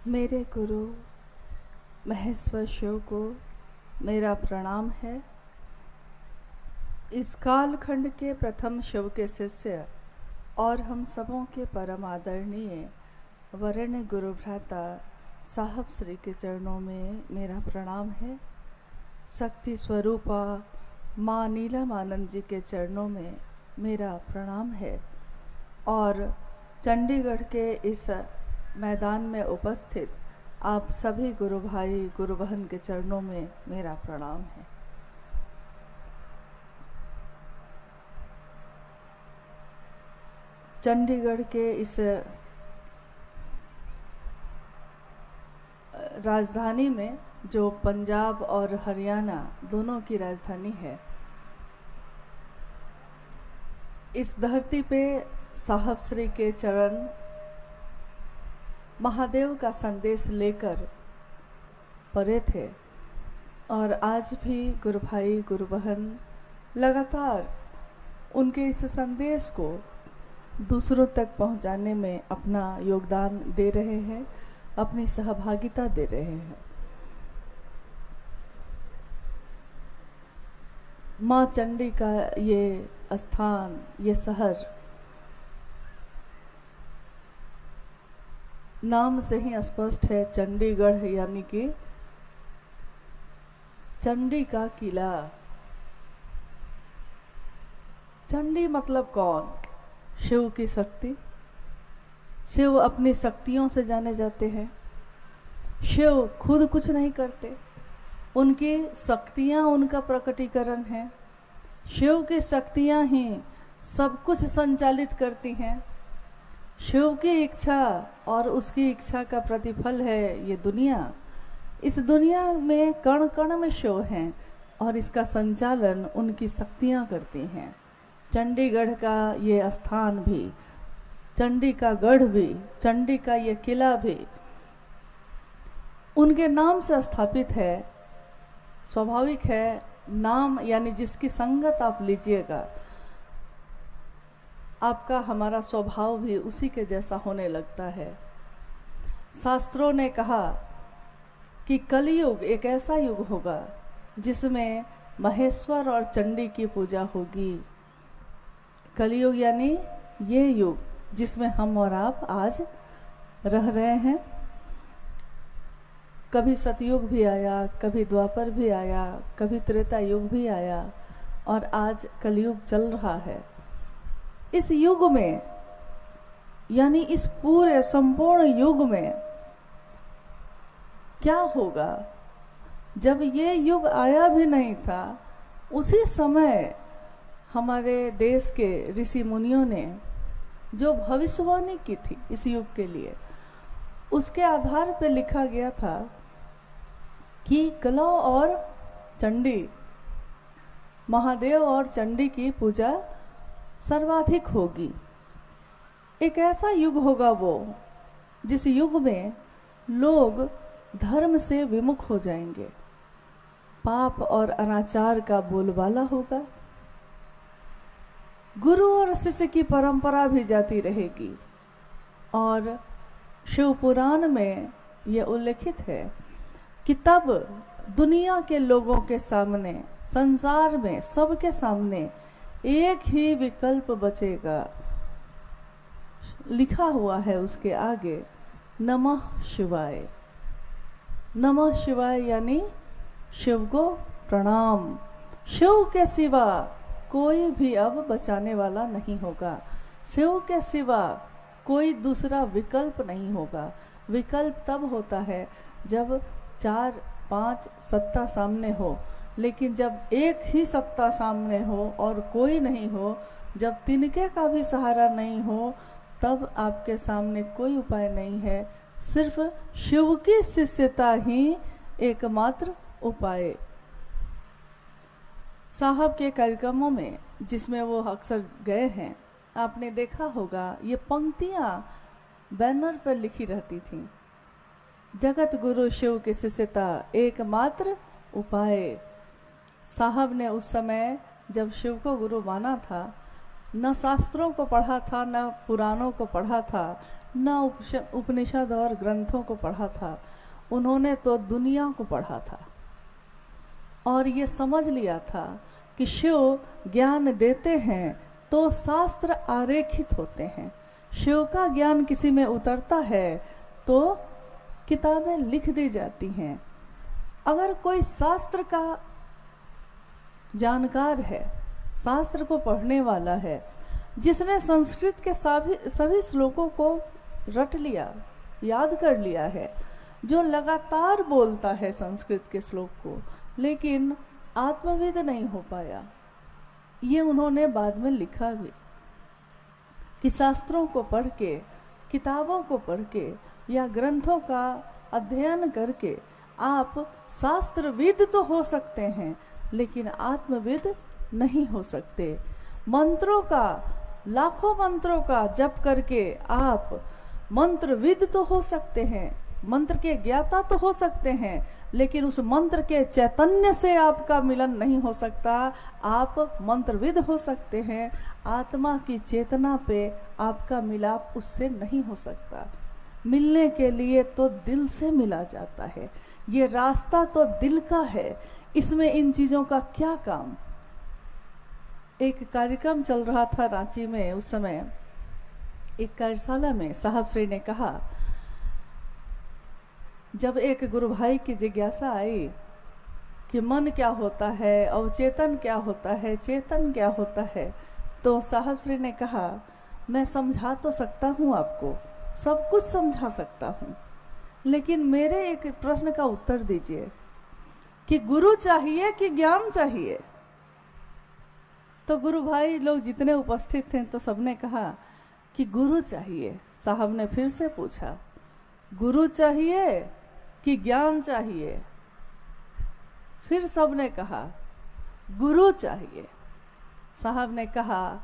मेरे गुरु महेश्वर शिव को मेरा प्रणाम है। इस कालखंड के प्रथम शिव के शिष्य और हम सबों के परम आदरणीय वरेण्य गुरु भ्राता साहब श्री के चरणों में मेरा प्रणाम है। शक्ति स्वरूपा माँ नीलमानंद जी के चरणों में मेरा प्रणाम है और चंडीगढ़ के इस मैदान में उपस्थित आप सभी गुरु भाई गुरु बहन के चरणों में मेरा प्रणाम है। चंडीगढ़ के इस राजधानी में, जो पंजाब और हरियाणा दोनों की राजधानी है, इस धरती पे साहब श्री के चरण महादेव का संदेश लेकर परे थे और आज भी गुरु भाई गुरु बहन लगातार उनके इस संदेश को दूसरों तक पहुंचाने में अपना योगदान दे रहे हैं, अपनी सहभागिता दे रहे हैं। माँ चंडी का ये स्थान, ये शहर नाम से ही स्पष्ट है, चंडीगढ़ यानी कि चंडी का किला। चंडी मतलब कौन? शिव की शक्ति। शिव अपनी शक्तियों से जाने जाते हैं। शिव खुद कुछ नहीं करते, उनकी शक्तियां उनका प्रकटीकरण है। शिव की शक्तियां ही सब कुछ संचालित करती हैं। शिव की इच्छा और उसकी इच्छा का प्रतिफल है ये दुनिया। इस दुनिया में कण कण में शिव हैं और इसका संचालन उनकी शक्तियां करती हैं। चंडीगढ़ का ये स्थान भी, चंडी का गढ़ भी, चंडी का ये किला भी उनके नाम से स्थापित है। स्वाभाविक है, नाम यानी जिसकी संगत आप लीजिएगा, आपका हमारा स्वभाव भी उसी के जैसा होने लगता है। शास्त्रों ने कहा कि कलयुग एक ऐसा युग होगा जिसमें महेश्वर और चंडी की पूजा होगी। कलयुग यानी ये युग जिसमें हम और आप आज रह रहे हैं। कभी सतयुग भी आया, कभी द्वापर भी आया, कभी त्रेता युग भी आया और आज कलयुग चल रहा है। इस युग में यानी इस पूरे संपूर्ण युग में क्या होगा? जब ये युग आया भी नहीं था, उसी समय हमारे देश के ऋषि मुनियों ने जो भविष्यवाणी की थी इस युग के लिए, उसके आधार पर लिखा गया था कि कलौ और चंडी, महादेव और चंडी की पूजा सर्वाधिक होगी। एक ऐसा युग होगा वो जिस युग में लोग धर्म से विमुख हो जाएंगे। पाप और अनाचार का बोलबाला होगा। गुरु और शिष्य की परंपरा भी जाती रहेगी। और शिव पुराण में यह उल्लेखित है कि तब दुनिया के लोगों के सामने, संसार में सबके सामने एक ही विकल्प बचेगा। लिखा हुआ है उसके आगे, नमः शिवाय। नमः शिवाय यानी शिव को प्रणाम। शिव के सिवा कोई भी अब बचाने वाला नहीं होगा। शिव के सिवा कोई दूसरा विकल्प नहीं होगा। विकल्प तब होता है जब 4-5 सत्ता सामने हो, लेकिन जब एक ही सत्ता सामने हो और कोई नहीं हो, जब तिनके का भी सहारा नहीं हो, तब आपके सामने कोई उपाय नहीं है। सिर्फ शिव की शिष्यता ही एकमात्र उपाय। साहब के कार्यक्रमों में जिसमें वो अक्सर गए हैं, आपने देखा होगा ये पंक्तियां बैनर पर लिखी रहती थीं। जगत गुरु शिव की शिष्यता एकमात्र उपाय। साहब ने उस समय जब शिव को गुरु माना था, न शास्त्रों को पढ़ा था, न पुराणों को पढ़ा था, न उपनिषद और ग्रंथों को पढ़ा था, उन्होंने तो दुनिया को पढ़ा था और ये समझ लिया था कि शिव ज्ञान देते हैं तो शास्त्र आरेखित होते हैं। शिव का ज्ञान किसी में उतरता है तो किताबें लिख दी जाती हैं। अगर कोई शास्त्र का जानकार है, शास्त्र को पढ़ने वाला है, जिसने संस्कृत के सभी श्लोकों को रट लिया, याद कर लिया है, जो लगातार बोलता है संस्कृत के श्लोक को, लेकिन आत्मविद नहीं हो पाया, ये उन्होंने बाद में लिखा भी कि शास्त्रों को पढ़ के, किताबों को पढ़ के या ग्रंथों का अध्ययन करके आप शास्त्रविद तो हो सकते हैं लेकिन आत्मविद नहीं हो सकते। मंत्रों का, लाखों मंत्रों का जप करके आप मंत्रविद तो हो सकते हैं, मंत्र के ज्ञाता तो हो सकते हैं, लेकिन उस मंत्र के चैतन्य से आपका मिलन नहीं हो सकता। आप मंत्रविद हो सकते हैं, आत्मा की चेतना पे आपका मिलाप उससे नहीं हो सकता। मिलने के लिए तो दिल से मिला जाता है, ये रास्ता तो दिल का है, इसमें इन चीजों का क्या काम। एक कार्यक्रम चल रहा था रांची में, उस समय एक कार्यशाला में साहब श्री ने कहा, जब एक गुरु भाई की जिज्ञासा आई कि मन क्या होता है, अवचेतन क्या होता है, चेतन क्या होता है, तो साहब श्री ने कहा, मैं समझा तो सकता हूँ आपको, सब कुछ समझा सकता हूँ, लेकिन मेरे एक प्रश्न का उत्तर दीजिए कि गुरु चाहिए कि ज्ञान चाहिए। तो गुरु भाई लोग जितने उपस्थित थे तो सबने कहा कि गुरु चाहिए। साहब ने फिर से पूछा, गुरु चाहिए कि ज्ञान चाहिए? फिर सबने कहा गुरु चाहिए। साहब ने कहा,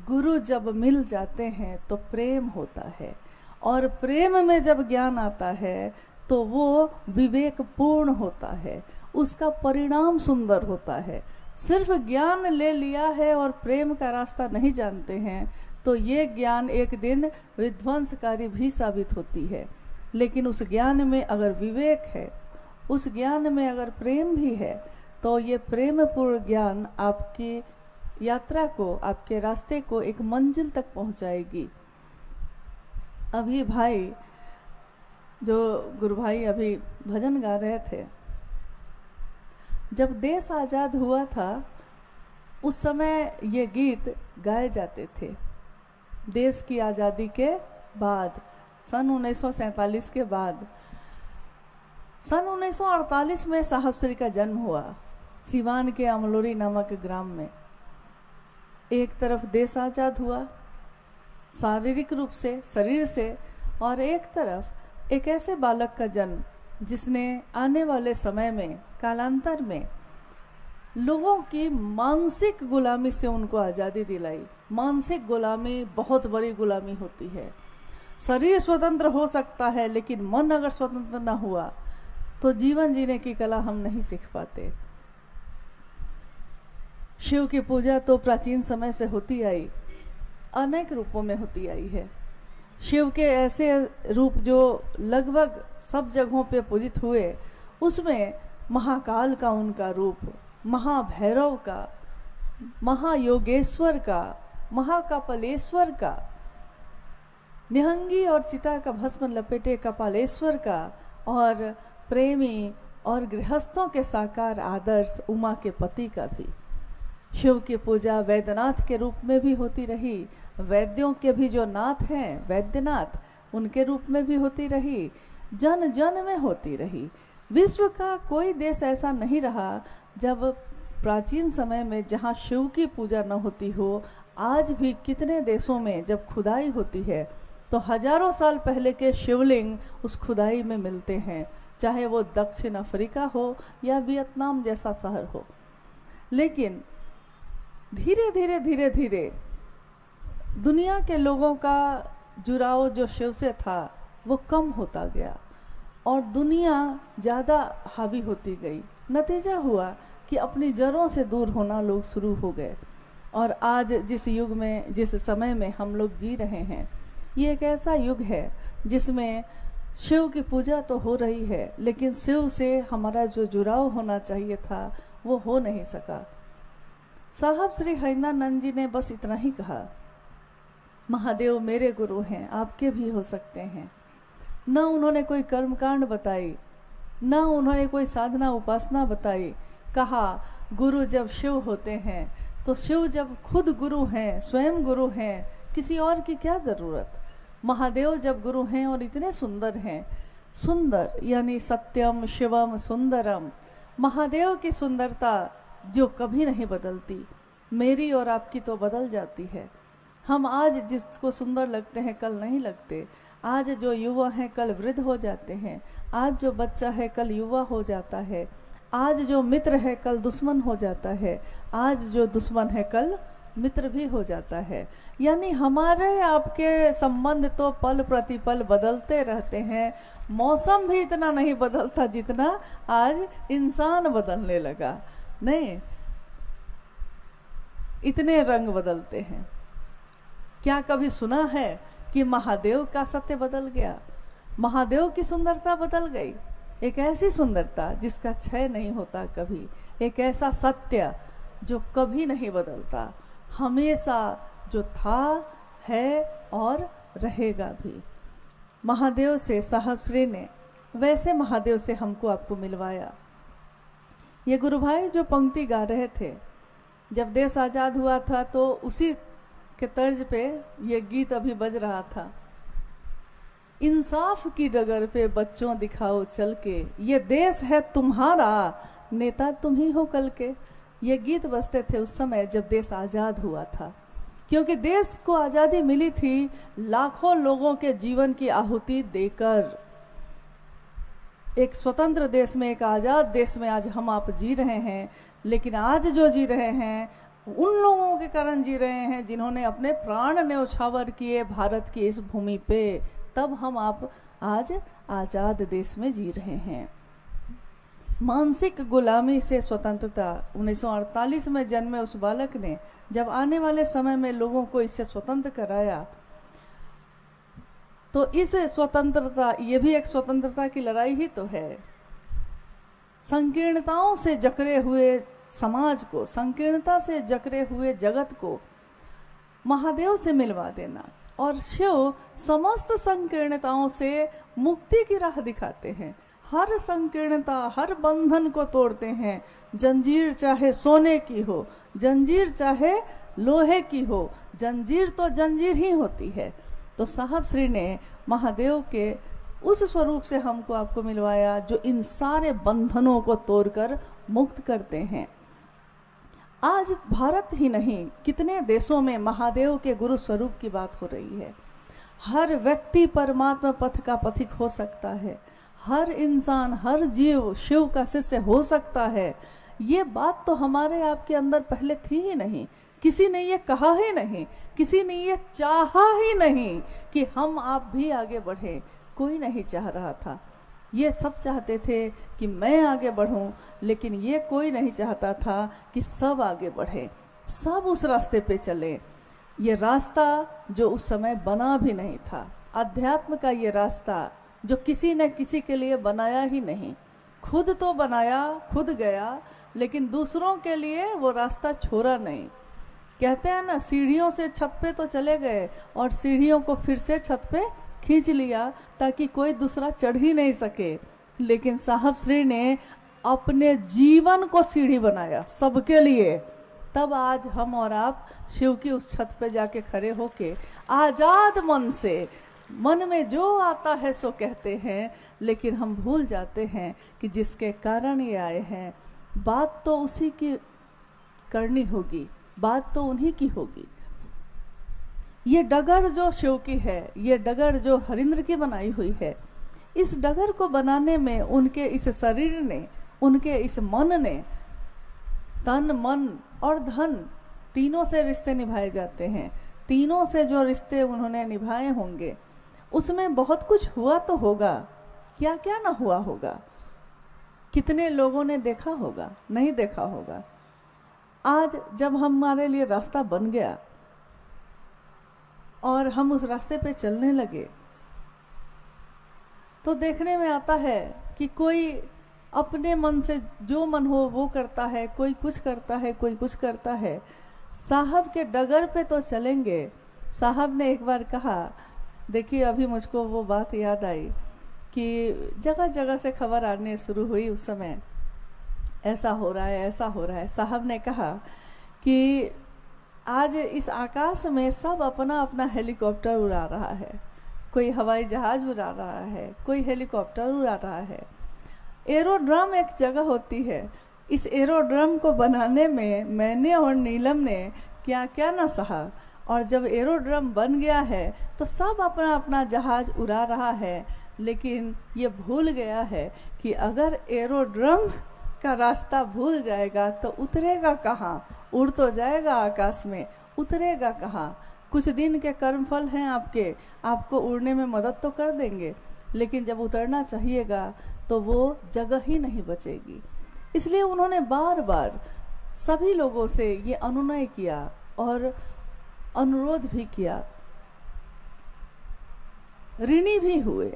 गुरु जब मिल जाते हैं तो प्रेम होता है, और प्रेम में जब ज्ञान आता है तो वो विवेकपूर्ण होता है, उसका परिणाम सुंदर होता है। सिर्फ ज्ञान ले लिया है और प्रेम का रास्ता नहीं जानते हैं तो ये ज्ञान एक दिन विध्वंसकारी भी साबित होती है। लेकिन उस ज्ञान में अगर विवेक है, उस ज्ञान में अगर प्रेम भी है, तो ये प्रेमपूर्ण ज्ञान आपकी यात्रा को, आपके रास्ते को एक मंजिल तक पहुंचाएगी। अभी भाई, जो गुरु भाई अभी भजन गा रहे थे, जब देश आज़ाद हुआ था उस समय ये गीत गाए जाते थे। देश की आज़ादी के बाद, सन 1947 के बाद, सन 1948 में साहब श्री का जन्म हुआ सिवान के अमलोरी नामक ग्राम में। एक तरफ देश आज़ाद हुआ शारीरिक रूप से, शरीर से, और एक तरफ एक ऐसे बालक का जन्म जिसने आने वाले समय में, कालांतर में, लोगों की मानसिक गुलामी से उनको आज़ादी दिलाई। मानसिक गुलामी बहुत बड़ी गुलामी होती है। शरीर स्वतंत्र हो सकता है लेकिन मन अगर स्वतंत्र ना हुआ तो जीवन जीने की कला हम नहीं सीख पाते। शिव की पूजा तो प्राचीन समय से होती आई, अनेक रूपों में होती आई है। शिव के ऐसे रूप जो लगभग सब जगहों पे पूजित हुए, उसमें महाकाल का उनका रूप, महाभैरव का, महायोगेश्वर का, महाकपालेश्वर का, निहंगी और चिता का भस्म लपेटे कपालेश्वर का, और प्रेमी और गृहस्थों के साकार आदर्श उमा के पति का भी। शिव की पूजा वैद्यनाथ के रूप में भी होती रही, वैद्यों के भी जो नाथ हैं वैद्यनाथ, उनके रूप में भी होती रही, जन जन में होती रही। विश्व का कोई देश ऐसा नहीं रहा जब प्राचीन समय में जहाँ शिव की पूजा न होती हो। आज भी कितने देशों में जब खुदाई होती है तो हजारों साल पहले के शिवलिंग उस खुदाई में मिलते हैं, चाहे वो दक्षिण अफ्रीका हो या वियतनाम जैसा शहर हो। लेकिन धीरे धीरे धीरे धीरे दुनिया के लोगों का जुड़ाव जो शिव से था वो कम होता गया और दुनिया ज़्यादा हावी होती गई। नतीजा हुआ कि अपनी जड़ों से दूर होना लोग शुरू हो गए। और आज जिस युग में, जिस समय में हम लोग जी रहे हैं, ये एक ऐसा युग है जिसमें शिव की पूजा तो हो रही है, लेकिन शिव से हमारा जो जुड़ाव होना चाहिए था वो हो नहीं सका। साहब श्री हरिनानंद जी ने बस इतना ही कहा, महादेव मेरे गुरु हैं, आपके भी हो सकते हैं। न उन्होंने कोई कर्मकांड बताई, न उन्होंने कोई साधना उपासना बताई। कहा गुरु जब शिव होते हैं तो शिव जब खुद गुरु हैं, स्वयं गुरु हैं, किसी और की क्या ज़रूरत। महादेव जब गुरु हैं और इतने सुंदर हैं, सुंदर यानी सत्यम शिवम सुंदरम, महादेव की सुंदरता जो कभी नहीं बदलती, मेरी और आपकी तो बदल जाती है। हम आज जिसको सुंदर लगते हैं कल नहीं लगते। आज जो युवा हैं कल वृद्ध हो जाते हैं। आज जो बच्चा है कल युवा हो जाता है। आज जो मित्र है कल दुश्मन हो जाता है। आज जो दुश्मन है कल मित्र भी हो जाता है। यानी हमारे आपके संबंध तो पल प्रतिपल बदलते रहते हैं। मौसम भी इतना नहीं बदलता जितना आज इंसान बदलने लगा। नहीं, इतने रंग बदलते हैं। क्या कभी सुना है कि महादेव का सत्य बदल गया? महादेव की सुंदरता बदल गई। एक ऐसी सुंदरता जिसका क्षय नहीं होता कभी, एक ऐसा सत्य जो कभी नहीं बदलता, हमेशा जो था, है और रहेगा भी। महादेव से साहब श्री ने वैसे महादेव से हमको आपको मिलवाया। ये गुरु भाई जो पंक्ति गा रहे थे, जब देश आज़ाद हुआ था तो उसी के तर्ज पे ये गीत अभी बज रहा था। इंसाफ की डगर पे बच्चों दिखाओ चल के, ये देश है तुम्हारा, नेता तुम ही हो कल के। ये गीत बजते थे उस समय जब देश आज़ाद हुआ था, क्योंकि देश को आज़ादी मिली थी लाखों लोगों के जीवन की आहुति देकर। एक स्वतंत्र देश में, एक आज़ाद देश में आज हम आप जी रहे हैं, लेकिन आज जो जी रहे हैं उन लोगों के कारण जी रहे हैं जिन्होंने अपने प्राण न्यौछावर किए भारत की इस भूमि पे। तब हम आप आज आज़ाद देश में जी रहे हैं। मानसिक गुलामी से स्वतंत्रता 1948 में जन्मे उस बालक ने जब आने वाले समय में लोगों को इससे स्वतंत्र कराया, तो इस स्वतंत्रता, ये भी एक स्वतंत्रता की लड़ाई ही तो है। संकीर्णताओं से जकड़े हुए समाज को, संकीर्णता से जकड़े हुए जगत को महादेव से मिलवा देना। और शिव समस्त संकीर्णताओं से मुक्ति की राह दिखाते हैं। हर संकीर्णता, हर बंधन को तोड़ते हैं। जंजीर चाहे सोने की हो, जंजीर चाहे लोहे की हो, जंजीर तो जंजीर ही होती है। तो साहब श्री ने महादेव के उस स्वरूप से हमको आपको मिलवाया जो इन सारे बंधनों को तोड़कर मुक्त करते हैं। आज भारत ही नहीं, कितने देशों में महादेव के गुरु स्वरूप की बात हो रही है। हर व्यक्ति परमात्मा पथ का पथिक हो सकता है। हर इंसान, हर जीव शिव का शिष्य हो सकता है। ये बात तो हमारे आपके अंदर पहले थी ही नहीं। किसी ने ये कहा ही नहीं, किसी ने ये चाहा ही नहीं कि हम आप भी आगे बढ़ें। कोई नहीं चाह रहा था। ये सब चाहते थे कि मैं आगे बढ़ूं, लेकिन ये कोई नहीं चाहता था कि सब आगे बढ़े, सब उस रास्ते पे चले। ये रास्ता जो उस समय बना भी नहीं था, अध्यात्म का ये रास्ता जो किसी ने किसी के लिए बनाया ही नहीं। खुद तो बनाया, खुद गया, लेकिन दूसरों के लिए वो रास्ता छोड़ा नहीं। कहते हैं ना, सीढ़ियों से छत पे तो चले गए और सीढ़ियों को फिर से छत पे खींच लिया ताकि कोई दूसरा चढ़ ही नहीं सके। लेकिन साहब श्री ने अपने जीवन को सीढ़ी बनाया सबके लिए। तब आज हम और आप शिव की उस छत पे जाके खड़े होके आजाद मन से, मन में जो आता है सो कहते हैं, लेकिन हम भूल जाते हैं कि जिसके कारण ये आए हैं, बात तो उसी की करनी होगी, बात तो उन्हीं की होगी। ये डगर जो शिव की है, ये डगर जो हरिंद्र की बनाई हुई है, इस डगर को बनाने में उनके इस शरीर ने, उनके इस मन ने, तन मन और धन तीनों से रिश्ते निभाए जाते हैं। तीनों से जो रिश्ते उन्होंने निभाए होंगे उसमें बहुत कुछ हुआ तो होगा, क्या क्या ना हुआ होगा। कितने लोगों ने देखा होगा, नहीं देखा होगा। आज जब हमारे लिए रास्ता बन गया, और हम उस रास्ते पे चलने लगे तो देखने में आता है कि कोई अपने मन से जो मन हो वो करता है, कोई कुछ करता है, कोई कुछ करता है। साहब के डगर पे तो चलेंगे। साहब ने एक बार कहा, देखिए अभी मुझको वो बात याद आई कि जगह जगह से खबर आने शुरू हुई उस समय, ऐसा हो रहा है, ऐसा हो रहा है। साहब ने कहा कि आज इस आकाश में सब अपना अपना हेलीकॉप्टर उड़ा रहा है, कोई हवाई जहाज उड़ा रहा है, कोई हेलीकॉप्टर उड़ा रहा है। एरोड्रम एक जगह होती है, इस एरोड्रम को बनाने में मैंने और नीलम ने क्या क्या ना सहा, और जब एरोड्रम बन गया है तो सब अपना अपना जहाज उड़ा रहा है, लेकिन ये भूल गया है कि अगर एरोड्रम का रास्ता भूल जाएगा तो उतरेगा कहाँ? उड़ तो जाएगा आकाश में, उतरेगा कहाँ? कुछ दिन के कर्मफल हैं आपके, आपको उड़ने में मदद तो कर देंगे, लेकिन जब उतरना चाहिएगा तो वो जगह ही नहीं बचेगी। इसलिए उन्होंने बार बार सभी लोगों से ये अनुनय किया और अनुरोध भी किया, ऋणी भी हुए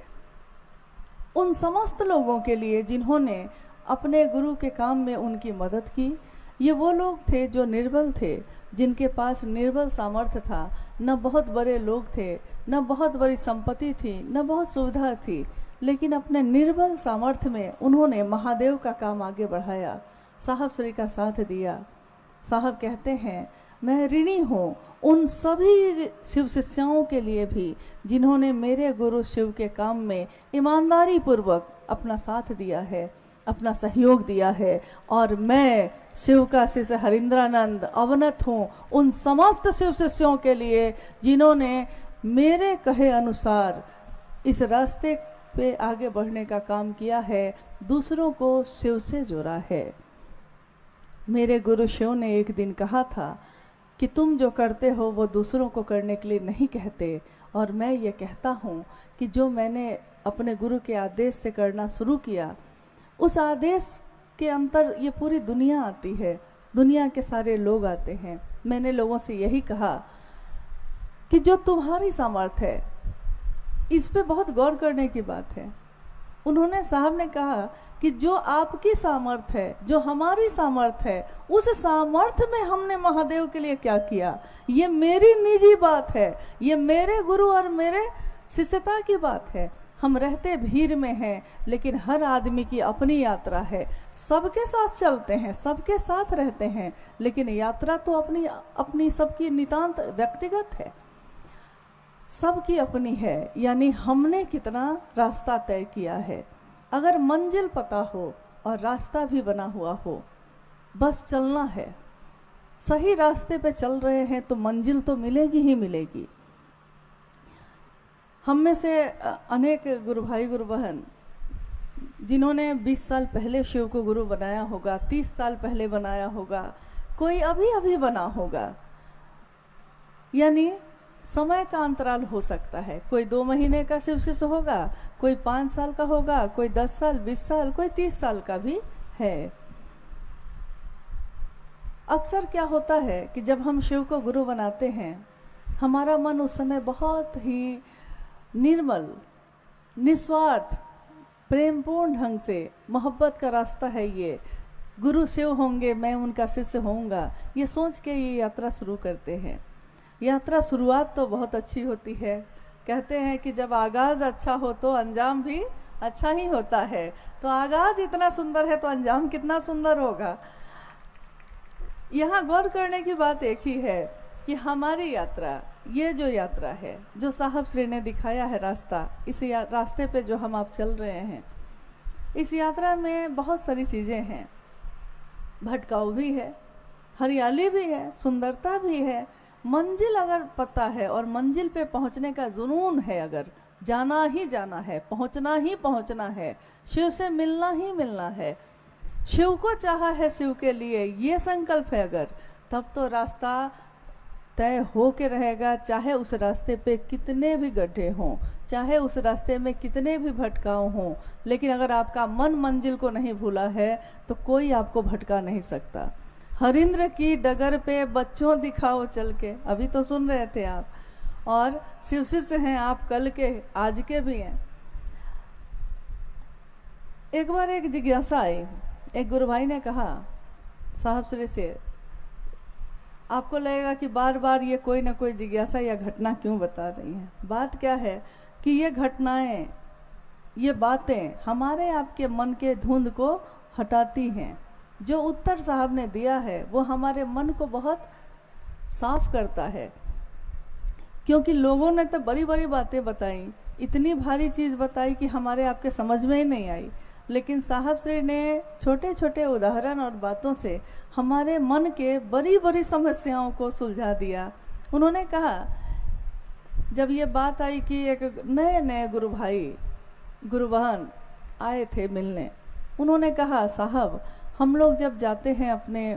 उन समस्त लोगों के लिए जिन्होंने अपने गुरु के काम में उनकी मदद की। ये वो लोग थे जो निर्बल थे, जिनके पास निर्बल सामर्थ्य था, न बहुत बड़े लोग थे, न बहुत बड़ी संपत्ति थी, न बहुत सुविधा थी, लेकिन अपने निर्बल सामर्थ्य में उन्होंने महादेव का काम आगे बढ़ाया, साहब श्री का साथ दिया। साहब कहते हैं, मैं ऋणी हूँ उन सभी शिव शिष्यों के लिए भी जिन्होंने मेरे गुरु शिव के काम में ईमानदारी पूर्वक अपना साथ दिया है, अपना सहयोग दिया है। और मैं शिव का शिष्य हरिंद्रानंद अवनत हूँ उन समस्त शिव शिष्यों के लिए जिन्होंने मेरे कहे अनुसार इस रास्ते पे आगे बढ़ने का काम किया है, दूसरों को शिव से जोड़ा है। मेरे गुरु शिव ने एक दिन कहा था कि तुम जो करते हो वो दूसरों को करने के लिए नहीं कहते, और मैं ये कहता हूँ कि जो मैंने अपने गुरु के आदेश से करना शुरू किया, उस आदेश के अंतर ये पूरी दुनिया आती है, दुनिया के सारे लोग आते हैं। मैंने लोगों से यही कहा कि जो तुम्हारी सामर्थ्य है, इस पे बहुत गौर करने की बात है। उन्होंने, साहब ने कहा कि जो आपकी सामर्थ्य है, जो हमारी सामर्थ्य है, उस सामर्थ्य में हमने महादेव के लिए क्या किया, ये मेरी निजी बात है, ये मेरे गुरु और मेरे शिष्यता की बात है। हम रहते भीड़ में हैं, लेकिन हर आदमी की अपनी यात्रा है, सबके साथ चलते हैं, सबके साथ रहते हैं, लेकिन यात्रा तो अपनी अपनी सबकी नितांत व्यक्तिगत है, सबकी अपनी है। यानी हमने कितना रास्ता तय किया है। अगर मंजिल पता हो और रास्ता भी बना हुआ हो, बस चलना है, सही रास्ते पे चल रहे हैं तो मंजिल तो मिलेगी ही मिलेगी। हम में से अनेक गुरु भाई गुरु बहन जिन्होंने 20 साल पहले शिव को गुरु बनाया होगा, 30 साल पहले बनाया होगा, कोई अभी अभी बना होगा, यानी समय का अंतराल हो सकता है। कोई 2 महीने का शिव शिष्य होगा, कोई 5 साल का होगा, कोई 10 साल, 20 साल, कोई 30 साल का भी है। अक्सर क्या होता है कि जब हम शिव को गुरु बनाते हैं, हमारा मन उस समय बहुत ही निर्मल, निस्वार्थ, प्रेमपूर्ण ढंग से, मोहब्बत का रास्ता है ये, गुरु शिव होंगे, मैं उनका शिष्य होऊंगा, ये सोच के ये यात्रा शुरू करते हैं। यात्रा शुरुआत तो बहुत अच्छी होती है। कहते हैं कि जब आगाज अच्छा हो तो अंजाम भी अच्छा ही होता है। तो आगाज इतना सुंदर है तो अंजाम कितना सुंदर होगा। यहाँ गौर करने की बात एक ही है कि हमारी यात्रा, ये जो यात्रा है, जो साहब श्री ने दिखाया है रास्ता, इस रास्ते पे जो हम आप चल रहे हैं, इस यात्रा में बहुत सारी चीज़ें हैं। भटकाव भी है, हरियाली भी है, सुंदरता भी है। मंजिल अगर पता है और मंजिल पे पहुंचने का जुनून है, अगर जाना ही जाना है, पहुंचना ही पहुंचना है, शिव से मिलना ही मिलना है, शिव को चाहा है शिव के लिए, ये संकल्प है अगर, तब तो रास्ता तय हो के रहेगा। चाहे उस रास्ते पे कितने भी गड्ढे हों, चाहे उस रास्ते में कितने भी भटकाव हों, लेकिन अगर आपका मन मंजिल को नहीं भूला है तो कोई आपको भटका नहीं सकता। हरिंद्र की डगर पे बच्चों दिखाओ चल के, अभी तो सुन रहे थे आप, और शिव शिष्य हैं आप, कल के आज के भी हैं। एक बार एक जिज्ञासा आई, एक गुरु भाई ने कहा साहब श्री से, आपको लगेगा कि बार बार ये कोई ना कोई जिज्ञासा या घटना क्यों बता रही हैं। बात क्या है कि ये घटनाएं, ये बातें हमारे आपके मन के धुंध को हटाती हैं। जो उत्तर साहब ने दिया है वो हमारे मन को बहुत साफ करता है, क्योंकि लोगों ने तो बड़ी बड़ी बातें बताई, इतनी भारी चीज़ बताई कि हमारे आपके समझ में ही नहीं आई, लेकिन साहब श्री ने छोटे छोटे उदाहरण और बातों से हमारे मन के बड़ी बड़ी समस्याओं को सुलझा दिया। उन्होंने कहा, जब ये बात आई कि एक नए नए गुरु भाई गुरु बहन आए थे मिलने, उन्होंने कहा साहब हम लोग जब जाते हैं अपने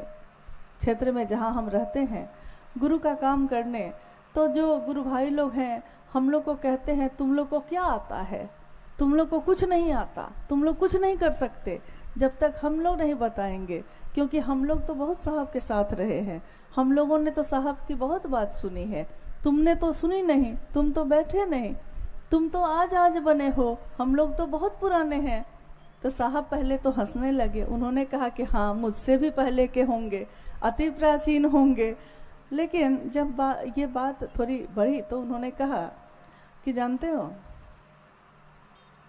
क्षेत्र में जहाँ हम रहते हैं गुरु का काम करने, तो जो गुरु भाई लोग हैं हम लोग को कहते हैं तुम लोग को क्या आता है, तुम लोग को कुछ नहीं आता, तुम लोग कुछ नहीं कर सकते जब तक हम लोग नहीं बताएंगे, क्योंकि हम लोग तो बहुत साहब के साथ रहे हैं, हम लोगों ने तो साहब की बहुत बात सुनी है, तुमने तो सुनी नहीं, तुम तो बैठे नहीं, तुम तो आज बने हो, हम लोग तो बहुत पुराने हैं। तो साहब पहले तो हंसने लगे, उन्होंने कहा कि हाँ मुझसे भी पहले के होंगे, अति प्राचीन होंगे। लेकिन जब ये बात थोड़ी बढ़ी तो उन्होंने कहा कि जानते हो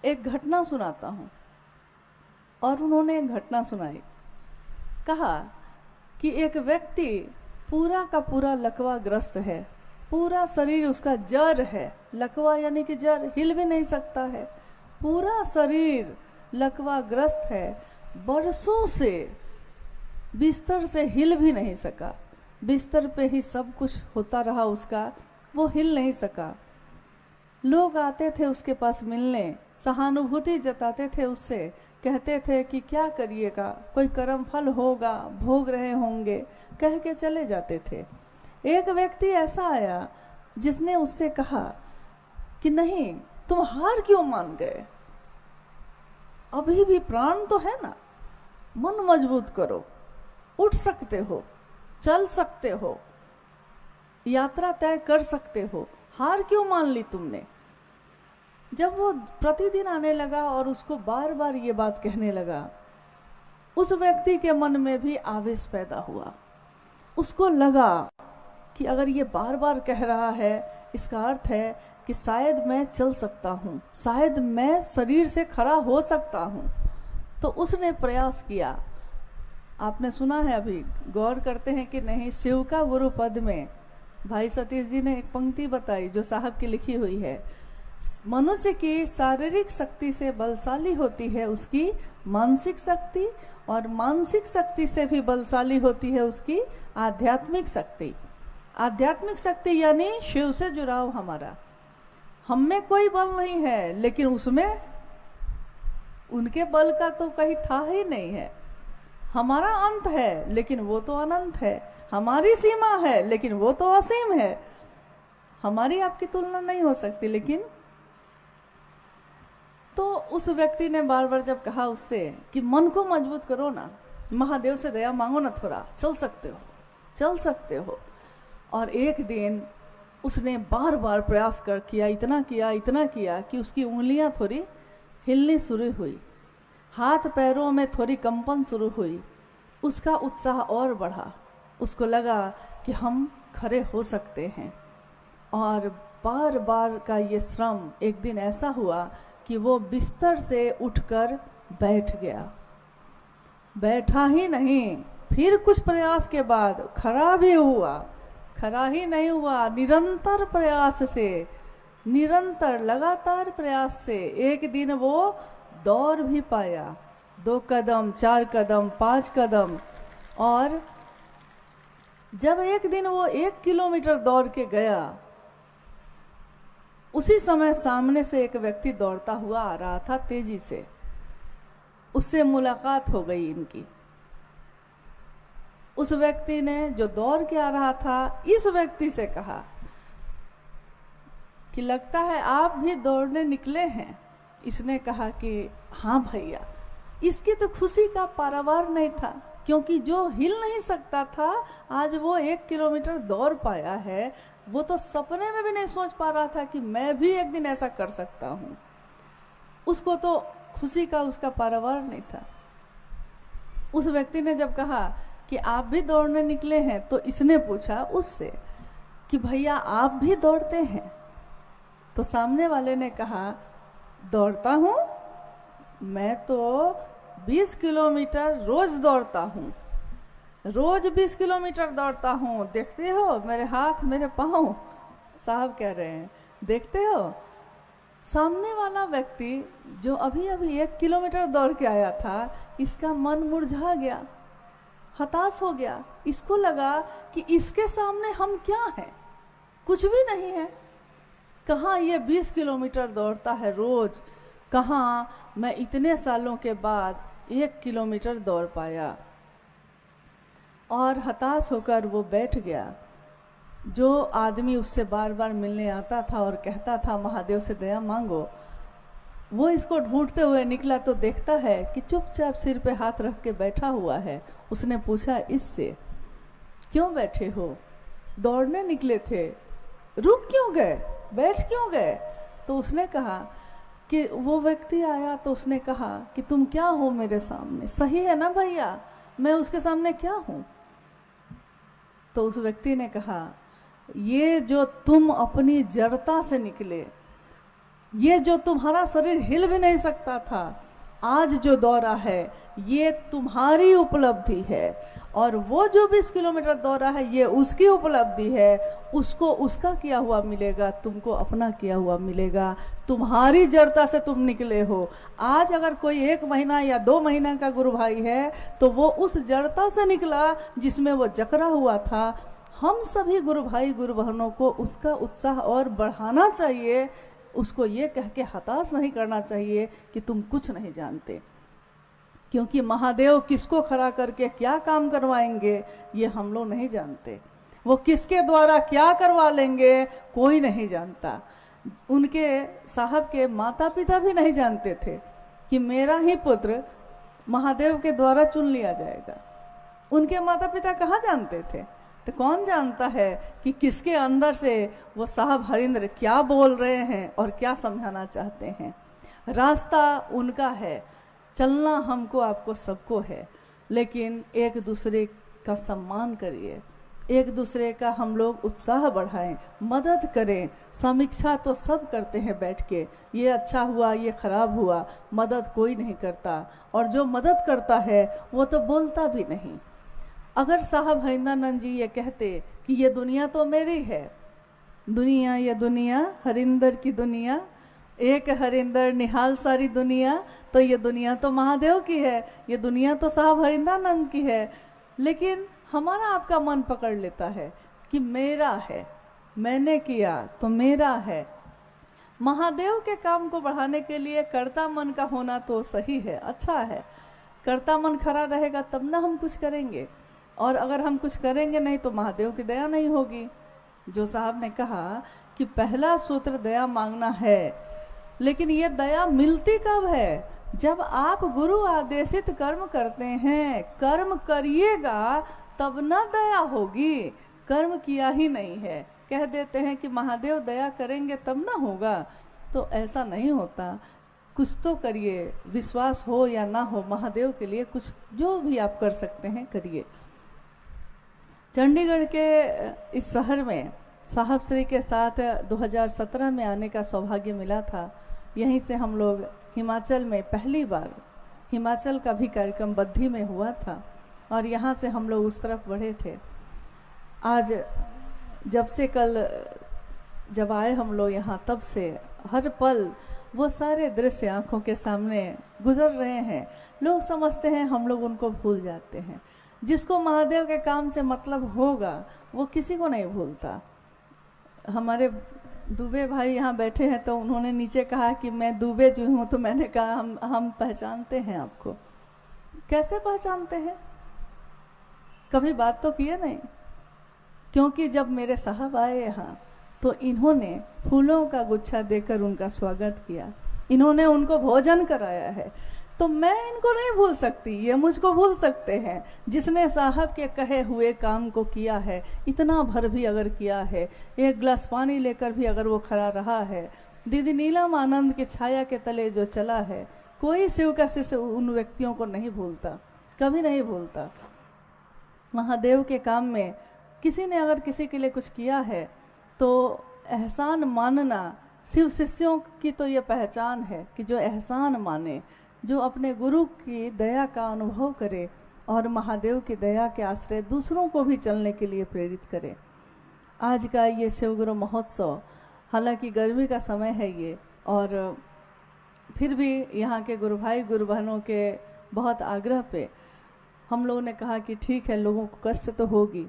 एक घटना सुनाता हूँ, और उन्होंने एक घटना सुनाई। कहा कि एक व्यक्ति पूरा का पूरा लकवा ग्रस्त है, पूरा शरीर उसका जड़ है, लकवा यानी कि जड़, हिल भी नहीं सकता है, पूरा शरीर लकवा ग्रस्त है, बरसों से बिस्तर से हिल भी नहीं सका, बिस्तर पे ही सब कुछ होता रहा उसका, वो हिल नहीं सका। लोग आते थे उसके पास मिलने, सहानुभूति जताते थे उससे, कहते थे कि क्या करिएगा, कोई कर्म फल होगा, भोग रहे होंगे, कह के चले जाते थे। एक व्यक्ति ऐसा आया जिसने उससे कहा कि नहीं तुम हार क्यों मान गए, अभी भी प्राण तो है ना, मन मजबूत करो, उठ सकते हो, चल सकते हो, यात्रा तय कर सकते हो, हार क्यों मान ली तुमने। जब वो प्रतिदिन आने लगा और उसको बार बार ये बात कहने लगा, उस व्यक्ति के मन में भी आवेश पैदा हुआ। उसको लगा कि अगर ये बार बार कह रहा है, इसका अर्थ है कि शायद मैं चल सकता हूँ, शायद मैं शरीर से खड़ा हो सकता हूँ। तो उसने प्रयास किया। आपने सुना है, अभी गौर करते हैं कि नहीं, शिव का गुरु पद में भाई सतीश जी ने एक पंक्ति बताई जो साहब की लिखी हुई है, मनुष्य की शारीरिक शक्ति से बलशाली होती है उसकी मानसिक शक्ति, और मानसिक शक्ति से भी बलशाली होती है उसकी आध्यात्मिक शक्ति। आध्यात्मिक शक्ति यानी शिव से जुड़ाव हमारा। हम में कोई बल नहीं है, लेकिन उसमें उनके बल का तो कहीं था ही नहीं है। हमारा अंत है लेकिन वो तो अनंत है, हमारी सीमा है लेकिन वो तो असीम है, हमारी आपकी तुलना नहीं हो सकती। लेकिन तो उस व्यक्ति ने बार बार जब कहा उससे कि मन को मजबूत करो ना, महादेव से दया मांगो ना, थोड़ा चल सकते हो, चल सकते हो। और एक दिन उसने बार बार प्रयास किया, इतना किया कि उसकी उंगलियां थोड़ी हिलनी शुरू हुई, हाथ पैरों में थोड़ी कंपन शुरू हुई, उसका उत्साह और बढ़ा, उसको लगा कि हम खड़े हो सकते हैं। और बार बार का ये श्रम एक दिन ऐसा हुआ कि वो बिस्तर से उठकर बैठ गया। बैठा ही नहीं, फिर कुछ प्रयास के बाद खड़ा भी हुआ, खड़ा ही नहीं हुआ, निरंतर प्रयास से, निरंतर लगातार प्रयास से एक दिन वो दौड़ भी पाया, 2 कदम, 4 कदम, 5 कदम। और जब एक दिन वो 1 किलोमीटर दौड़ के गया, उसी समय सामने से एक व्यक्ति दौड़ता हुआ आ रहा था तेजी से, उससे मुलाकात हो गई इनकी। उस व्यक्ति ने जो दौड़ के आ रहा था, इस व्यक्ति से कहा कि लगता है आप भी दौड़ने निकले हैं। इसने कहा कि हाँ भैया। इसकी तो खुशी का पारावार नहीं था, क्योंकि जो हिल नहीं सकता था आज वो 1 किलोमीटर दौड़ पाया है। वो तो सपने में भी नहीं सोच पा रहा था कि मैं भी एक दिन ऐसा कर सकता हूँ। उसको तो खुशी का उसका पारावार नहीं था। उस व्यक्ति ने जब कहा कि आप भी दौड़ने निकले हैं, तो इसने पूछा उससे कि भैया आप भी दौड़ते हैं? तो सामने वाले ने कहा दौड़ता हूँ, मैं तो 20 किलोमीटर रोज दौड़ता हूँ, रोज 20 किलोमीटर दौड़ता हूँ। देखते हो मेरे हाथ मेरे पाँव? साहब कह रहे हैं देखते हो? सामने वाला व्यक्ति जो अभी अभी 1 किलोमीटर दौड़ के आया था, इसका मन मुरझा गया, हताश हो गया। इसको लगा कि इसके सामने हम क्या हैं, कुछ भी नहीं है। कहाँ ये 20 किलोमीटर दौड़ता है रोज, कहाँ मैं इतने सालों के बाद 1 किलोमीटर दौड़ पाया। और हताश होकर वो बैठ गया। जो आदमी उससे बार बार मिलने आता था और कहता था महादेव से दया मांगो, वो इसको ढूंढते हुए निकला तो देखता है कि चुपचाप सिर पे हाथ रख के बैठा हुआ है। उसने पूछा इससे, क्यों बैठे हो? दौड़ने निकले थे, रुक क्यों गए, बैठ क्यों गए? तो उसने कहा कि वो व्यक्ति आया तो उसने कहा कि तुम क्या हो मेरे सामने? सही है ना भैया, मैं उसके सामने क्या हूँ? तो उस व्यक्ति ने कहा ये जो तुम अपनी जड़ता से निकले, ये जो तुम्हारा शरीर हिल भी नहीं सकता था, आज जो दौड़ा है ये तुम्हारी उपलब्धि है। और वो जो 20 किलोमीटर दौड़ा है ये उसकी उपलब्धि है। उसको उसका किया हुआ मिलेगा, तुमको अपना किया हुआ मिलेगा। तुम्हारी जड़ता से तुम निकले हो। आज अगर कोई 1 महीना या 2 महीना का गुरु भाई है तो वो उस जड़ता से निकला जिसमें वो जकड़ा हुआ था। हम सभी गुरु भाई गुरु बहनों को उसका उत्साह और बढ़ाना चाहिए। उसको ये कह के हताश नहीं करना चाहिए कि तुम कुछ नहीं जानते, क्योंकि महादेव किसको खड़ा करके क्या काम करवाएंगे ये हम लोग नहीं जानते। वो किसके द्वारा क्या करवा लेंगे कोई नहीं जानता। उनके साहब के माता पिता भी नहीं जानते थे कि मेरा ही पुत्र महादेव के द्वारा चुन लिया जाएगा। उनके माता पिता कहाँ जानते थे? तो कौन जानता है कि किसके अंदर से वो साहब हरिंद्र क्या बोल रहे हैं और क्या समझाना चाहते हैं। रास्ता उनका है, चलना हमको आपको सबको है, लेकिन एक दूसरे का सम्मान करिए, एक दूसरे का हम लोग उत्साह बढ़ाएं, मदद करें। समीक्षा तो सब करते हैं बैठ के, ये अच्छा हुआ ये खराब हुआ, मदद कोई नहीं करता। और जो मदद करता है वो तो बोलता भी नहीं। अगर साहब हरिंद्रानंद जी ये कहते कि ये दुनिया तो मेरी है, दुनिया ये दुनिया हरिंदर की दुनिया, एक हरिंदर निहाल सारी दुनिया, तो ये दुनिया तो महादेव की है, ये दुनिया तो साहब हरिंद्रानंद की है। लेकिन हमारा आपका मन पकड़ लेता है कि मेरा है, मैंने किया तो मेरा है। महादेव के काम को बढ़ाने के लिए कर्ता मन का होना तो सही है, अच्छा है। कर्ता मन खड़ा रहेगा तब ना हम कुछ करेंगे, और अगर हम कुछ करेंगे नहीं तो महादेव की दया नहीं होगी। जो साहब ने कहा कि पहला सूत्र दया मांगना है, लेकिन ये दया मिलती कब है? जब आप गुरु आदेशित कर्म करते हैं। कर्म करिएगा तब ना दया होगी। कर्म किया ही नहीं है, कह देते हैं कि महादेव दया करेंगे तब ना होगा, तो ऐसा नहीं होता। कुछ तो करिए, विश्वास हो या ना हो, महादेव के लिए कुछ जो भी आप कर सकते हैं करिए। चंडीगढ़ के इस शहर में साहब श्री के साथ 2017 में आने का सौभाग्य मिला था। यहीं से हम लोग हिमाचल में पहली बार, हिमाचल का भी कार्यक्रम बद्धी में हुआ था और यहाँ से हम लोग उस तरफ बढ़े थे। आज जब से कल जब आए हम लोग यहाँ, तब से हर पल वो सारे दृश्य आंखों के सामने गुजर रहे हैं। लोग समझते हैं, हम लोग उनको भूल जाते हैं। जिसको महादेव के काम से मतलब होगा वो किसी को नहीं भूलता। हमारे दुबे भाई यहाँ बैठे हैं तो उन्होंने नीचे कहा कि मैं दुबे जो हूँ, तो मैंने कहा हम पहचानते हैं आपको। कैसे पहचानते हैं? कभी बात तो किए नहीं। क्योंकि जब मेरे साहब आए यहाँ तो इन्होंने फूलों का गुच्छा देकर उनका स्वागत किया, इन्होंने उनको भोजन कराया है। तो मैं इनको नहीं भूल सकती, ये मुझको भूल सकते हैं। जिसने साहब के कहे हुए काम को किया है, इतना भर भी अगर किया है, एक गिलास पानी लेकर भी अगर वो खड़ा रहा है, दीदी नीलम आनंद की छाया के तले जो चला है, कोई शिव का शिष्य उन व्यक्तियों को नहीं भूलता, कभी नहीं भूलता। महादेव के काम में किसी ने अगर किसी के लिए कुछ किया है तो एहसान मानना शिव शिष्यों की तो ये पहचान है कि जो एहसान माने, जो अपने गुरु की दया का अनुभव करे और महादेव की दया के आश्रय दूसरों को भी चलने के लिए प्रेरित करे। आज का ये शिवगुरु महोत्सव, हालांकि गर्मी का समय है ये, और फिर भी यहाँ के गुरु भाई गुरु बहनों के बहुत आग्रह पे हम लोगों ने कहा कि ठीक है, लोगों को कष्ट तो होगी,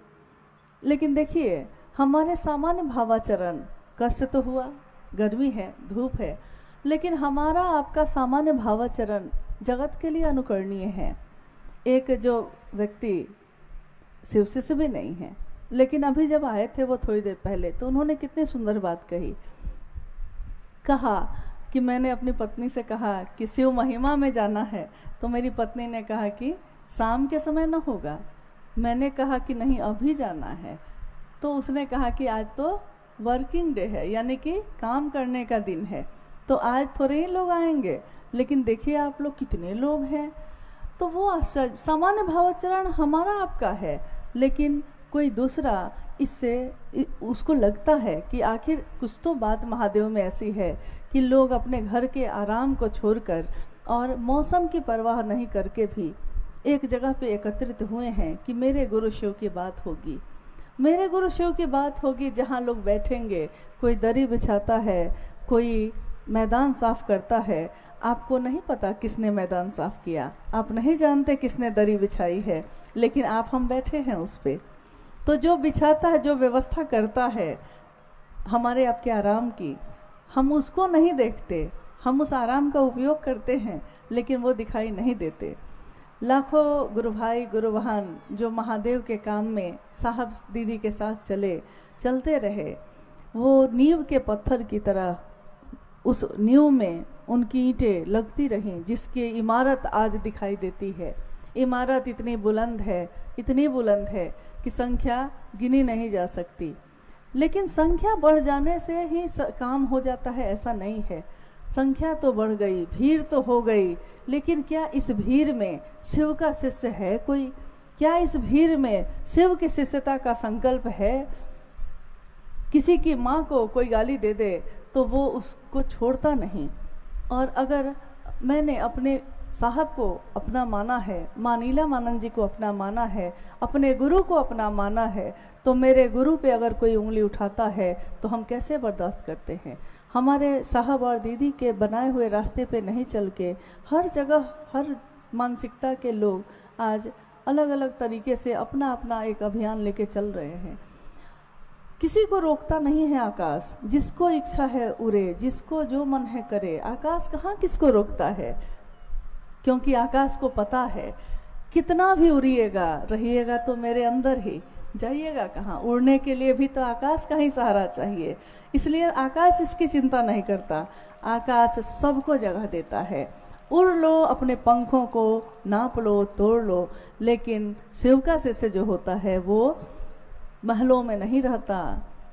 लेकिन देखिए हमारे सामान्य भावाचरण, कष्ट तो हुआ, गर्मी है, धूप है, लेकिन हमारा आपका सामान्य भावाचरण जगत के लिए अनुकरणीय है। एक जो व्यक्ति शिव शिष्य भी नहीं है, लेकिन अभी जब आए थे वो थोड़ी देर पहले, तो उन्होंने कितनी सुंदर बात कही। कहा कि मैंने अपनी पत्नी से कहा कि शिव महिमा में जाना है, तो मेरी पत्नी ने कहा कि शाम के समय न होगा। मैंने कहा कि नहीं, अभी जाना है। तो उसने कहा कि आज तो वर्किंग डे है, यानी कि काम करने का दिन है, तो आज थोड़े ही लोग आएंगे, लेकिन देखिए आप लोग कितने लोग हैं। तो वो सामान्य भावाचरण हमारा आपका है, लेकिन कोई दूसरा इससे उसको लगता है कि आखिर कुछ तो बात महादेव में ऐसी है कि लोग अपने घर के आराम को छोड़कर और मौसम की परवाह नहीं करके भी एक जगह पे एकत्रित हुए हैं कि मेरे गुरु शिव की बात होगी, मेरे गुरु शिव की बात होगी, जहाँ लोग बैठेंगे, कोई दरी बिछाता है, कोई मैदान साफ करता है। आपको नहीं पता किसने मैदान साफ किया, आप नहीं जानते किसने दरी बिछाई है, लेकिन आप हम बैठे हैं उस पर। तो जो बिछाता है, जो व्यवस्था करता है हमारे आपके आराम की, हम उसको नहीं देखते, हम उस आराम का उपयोग करते हैं, लेकिन वो दिखाई नहीं देते। लाखों गुरु भाई गुरु बहन जो महादेव के काम में साहब दीदी के साथ चलते रहे, वो नींव के पत्थर की तरह उस नींव में उनकी ईंटें लगती रहीं, जिसकी इमारत आज दिखाई देती है। इमारत इतनी बुलंद है, इतनी बुलंद है कि संख्या गिनी नहीं जा सकती। लेकिन संख्या बढ़ जाने से ही काम हो जाता है, ऐसा नहीं है। संख्या तो बढ़ गई, भीड़ तो हो गई, लेकिन क्या इस भीड़ में शिव का शिष्य है कोई? क्या इस भीड़ में शिव की शिष्यता का संकल्प है? किसी की माँ को कोई गाली दे दे तो वो उसको छोड़ता नहीं। और अगर मैंने अपने साहब को अपना माना है, माँ नीलम आनंद जी को अपना माना है, अपने गुरु को अपना माना है, तो मेरे गुरु पे अगर कोई उंगली उठाता है तो हम कैसे बर्दाश्त करते हैं? हमारे साहब और दीदी के बनाए हुए रास्ते पे नहीं चल के हर जगह हर मानसिकता के लोग आज अलग अलग तरीके से अपना अपना एक अभियान लेके चल रहे हैं। किसी को रोकता नहीं है आकाश, जिसको इच्छा है उड़े, जिसको जो मन है करे। आकाश कहाँ किसको रोकता है? क्योंकि आकाश को पता है कितना भी उड़िएगा, रहिएगा तो मेरे अंदर ही, जाइएगा कहाँ? उड़ने के लिए भी तो आकाश का ही सहारा चाहिए। इसलिए आकाश इसकी चिंता नहीं करता, आकाश सबको जगह देता है। उड़ लो, अपने पंखों को नाप लो, तोड़ लो, लेकिन शिव का शिष्य जो होता है वो महलों में नहीं रहता।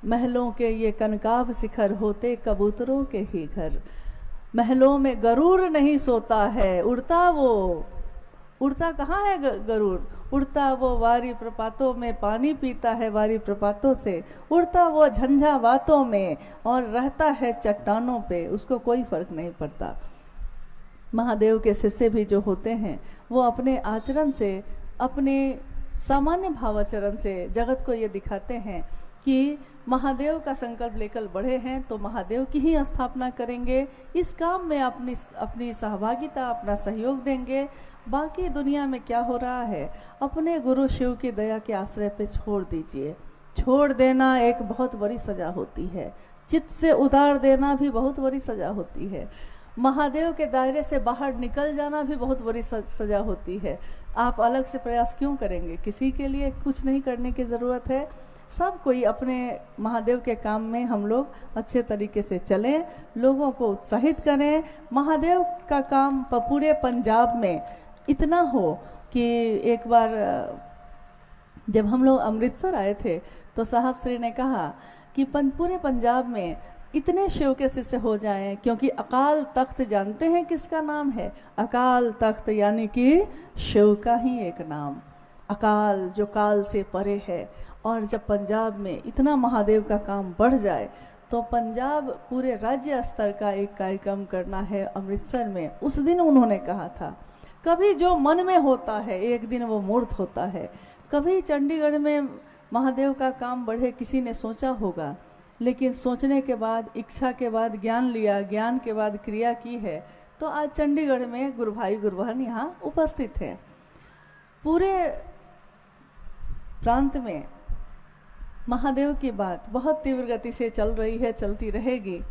महलों के ये कनकाभ शिखर होते कबूतरों के ही घर। महलों में गरुड़ नहीं सोता है, उड़ता वो। उड़ता कहाँ है गरुड़? उड़ता वो वारी प्रपातों में, पानी पीता है वारी प्रपातों से। उड़ता वो झंझावातों में और रहता है चट्टानों पे, उसको कोई फर्क नहीं पड़ता। महादेव के शिष्य भी जो होते हैं वो अपने आचरण से, अपने सामान्य भावाचरण से जगत को ये दिखाते हैं कि महादेव का संकल्प लेकर बढ़े हैं तो महादेव की ही स्थापना करेंगे। इस काम में अपनी सहभागिता, अपना सहयोग देंगे। बाकी दुनिया में क्या हो रहा है अपने गुरु शिव की दया के आश्रय पे छोड़ दीजिए। छोड़ देना एक बहुत बड़ी सजा होती है, चित्त से उतार देना भी बहुत बड़ी सजा होती है, महादेव के दायरे से बाहर निकल जाना भी बहुत बड़ी सजा होती है। आप अलग से प्रयास क्यों करेंगे? किसी के लिए कुछ नहीं करने की ज़रूरत है। सब कोई अपने महादेव के काम में हम लोग अच्छे तरीके से चलें, लोगों को उत्साहित करें। महादेव का काम पूरे पंजाब में इतना हो कि एक बार जब हम लोग अमृतसर आए थे तो साहब श्री ने कहा कि पूरे पंजाब में इतने शिव के शिष्य हो जाएं, क्योंकि अकाल तख्त जानते हैं किसका नाम है? अकाल तख्त यानी कि शिव का ही एक नाम, अकाल जो काल से परे है। और जब पंजाब में इतना महादेव का काम बढ़ जाए तो पंजाब पूरे राज्य स्तर का एक कार्यक्रम करना है अमृतसर में। उस दिन उन्होंने कहा था, कभी जो मन में होता है एक दिन वो मूर्त होता है। कभी चंडीगढ़ में महादेव का काम बढ़े किसी ने सोचा होगा, लेकिन सोचने के बाद, इच्छा के बाद ज्ञान लिया, ज्ञान के बाद क्रिया की है, तो आज चंडीगढ़ में गुरु भाई गुरु बहन यहाँ उपस्थित है। पूरे प्रांत में महादेव की बात बहुत तीव्र गति से चल रही है, चलती रहेगी।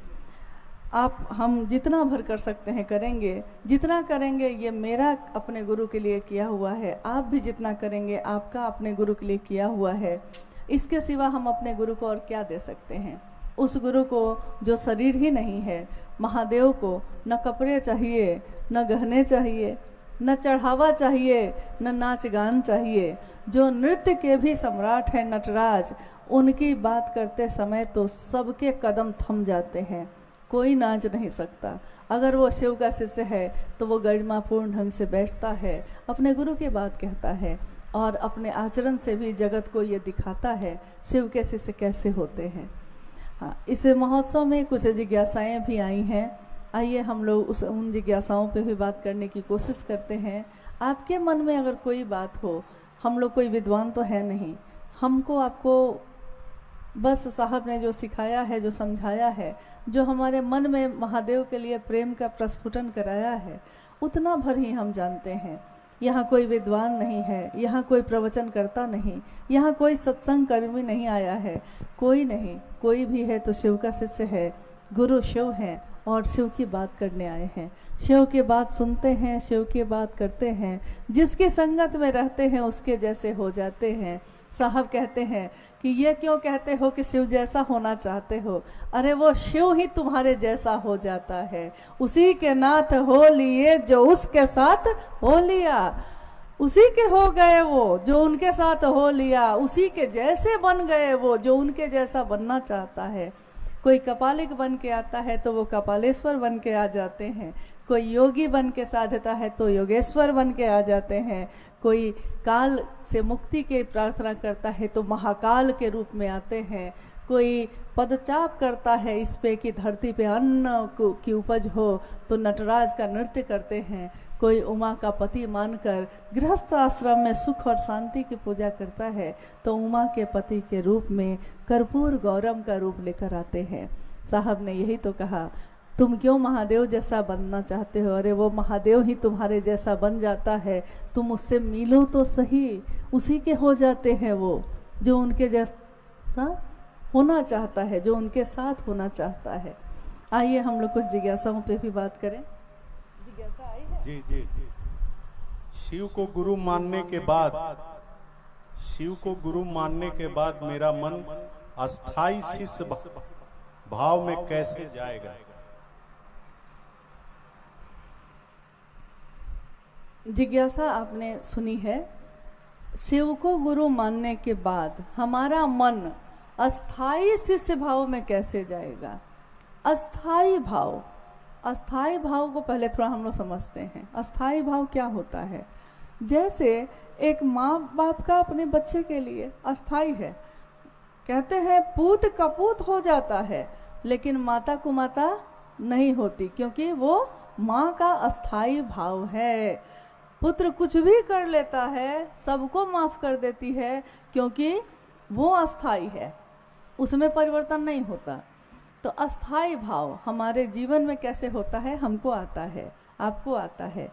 हम जितना भर कर सकते हैं करेंगे, जितना करेंगे ये मेरा अपने गुरु के लिए किया हुआ है, आप भी जितना करेंगे आपका अपने गुरु के लिए किया हुआ है। इसके सिवा हम अपने गुरु को और क्या दे सकते हैं? उस गुरु को जो शरीर ही नहीं है, महादेव को न कपड़े चाहिए, न गहने चाहिए, न चढ़ावा चाहिए, न नाच गान चाहिए। जो नृत्य के भी सम्राट हैं नटराज, उनकी बात करते समय तो सबके कदम थम जाते हैं, कोई नाच नहीं सकता। अगर वो शिव का शिष्य है तो वो गरिमापूर्ण ढंग से बैठता है, अपने गुरु की बात कहता है और अपने आचरण से भी जगत को ये दिखाता है शिव के शिष्य कैसे होते हैं। हाँ, इस महोत्सव में कुछ जिज्ञासाएं भी आई हैं। आइए हम लोग उन जिज्ञासाओं पे भी बात करने की कोशिश करते हैं। आपके मन में अगर कोई बात हो, हम लोग कोई विद्वान तो है नहीं, हमको आपको बस साहब ने जो सिखाया है, जो समझाया है, जो हमारे मन में महादेव के लिए प्रेम का प्रस्फुटन कराया है, उतना भर ही हम जानते हैं। यहाँ कोई विद्वान नहीं है, यहाँ कोई प्रवचन करता नहीं, यहाँ कोई सत्संग कर्मी नहीं आया है, कोई नहीं। कोई भी है तो शिव का शिष्य है, गुरु शिव हैं और शिव की बात करने आए हैं। शिव की बात सुनते हैं, शिव की बात करते हैं, जिसकी संगत में रहते हैं उसके जैसे हो जाते हैं। साहब कहते हैं कि ये क्यों कहते हो कि शिव जैसा होना चाहते हो? अरे वो शिव ही तुम्हारे जैसा हो जाता है। उसी के नाथ हो लिए जो उसके साथ हो लिया, उसी के हो गए वो जो उनके साथ हो लिया, उसी के जैसे बन गए वो जो उनके जैसा बनना चाहता है। कोई कपालिक बन के आता है तो वो कपालेश्वर बन के आ जाते हैं, कोई योगी बन के साधता है तो योगेश्वर बन के आ जाते हैं, कोई काल से मुक्ति की प्रार्थना करता है तो महाकाल के रूप में आते हैं, कोई पदचाप करता है इस पे कि धरती पे अन्न की उपज हो तो नटराज का नृत्य करते हैं, कोई उमा का पति मानकर गृहस्थ आश्रम में सुख और शांति की पूजा करता है तो उमा के पति के रूप में कर्पूर गौरम का रूप लेकर आते हैं। साहब ने यही तो कहा, तुम क्यों महादेव जैसा बनना चाहते हो? अरे वो महादेव ही तुम्हारे जैसा बन जाता है, तुम उससे मिलो तो सही, उसी के हो जाते हैं वो जो उनके जैसा होना चाहता है, जो उनके साथ होना चाहता है। आइए हम लोग कुछ जिज्ञासाओं पे भी बात करें। जिज्ञासा आई है? जी जी जी। शिव को गुरु मानने के बाद, शिव को गुरु मानने के बाद मेरा मन अस्थाई शिष्य भाव में कैसे जाएगा? जिज्ञासा आपने सुनी है। शिव को गुरु मानने के बाद हमारा मन अस्थाई शिष्य भाव में कैसे जाएगा? अस्थाई भाव, अस्थाई भाव को पहले थोड़ा हम लोग समझते हैं। अस्थाई भाव क्या होता है? जैसे एक माँ बाप का अपने बच्चे के लिए अस्थाई है। कहते हैं पूत कपूत हो जाता है, लेकिन माता को माता नहीं होती, क्योंकि वो माँ का अस्थाई भाव है। पुत्र कुछ भी कर लेता है, सबको माफ कर देती है, क्योंकि वो अस्थाई है, उसमें परिवर्तन नहीं होता। तो अस्थाई भाव हमारे जीवन में कैसे होता है? हमको आता है, आपको आता है।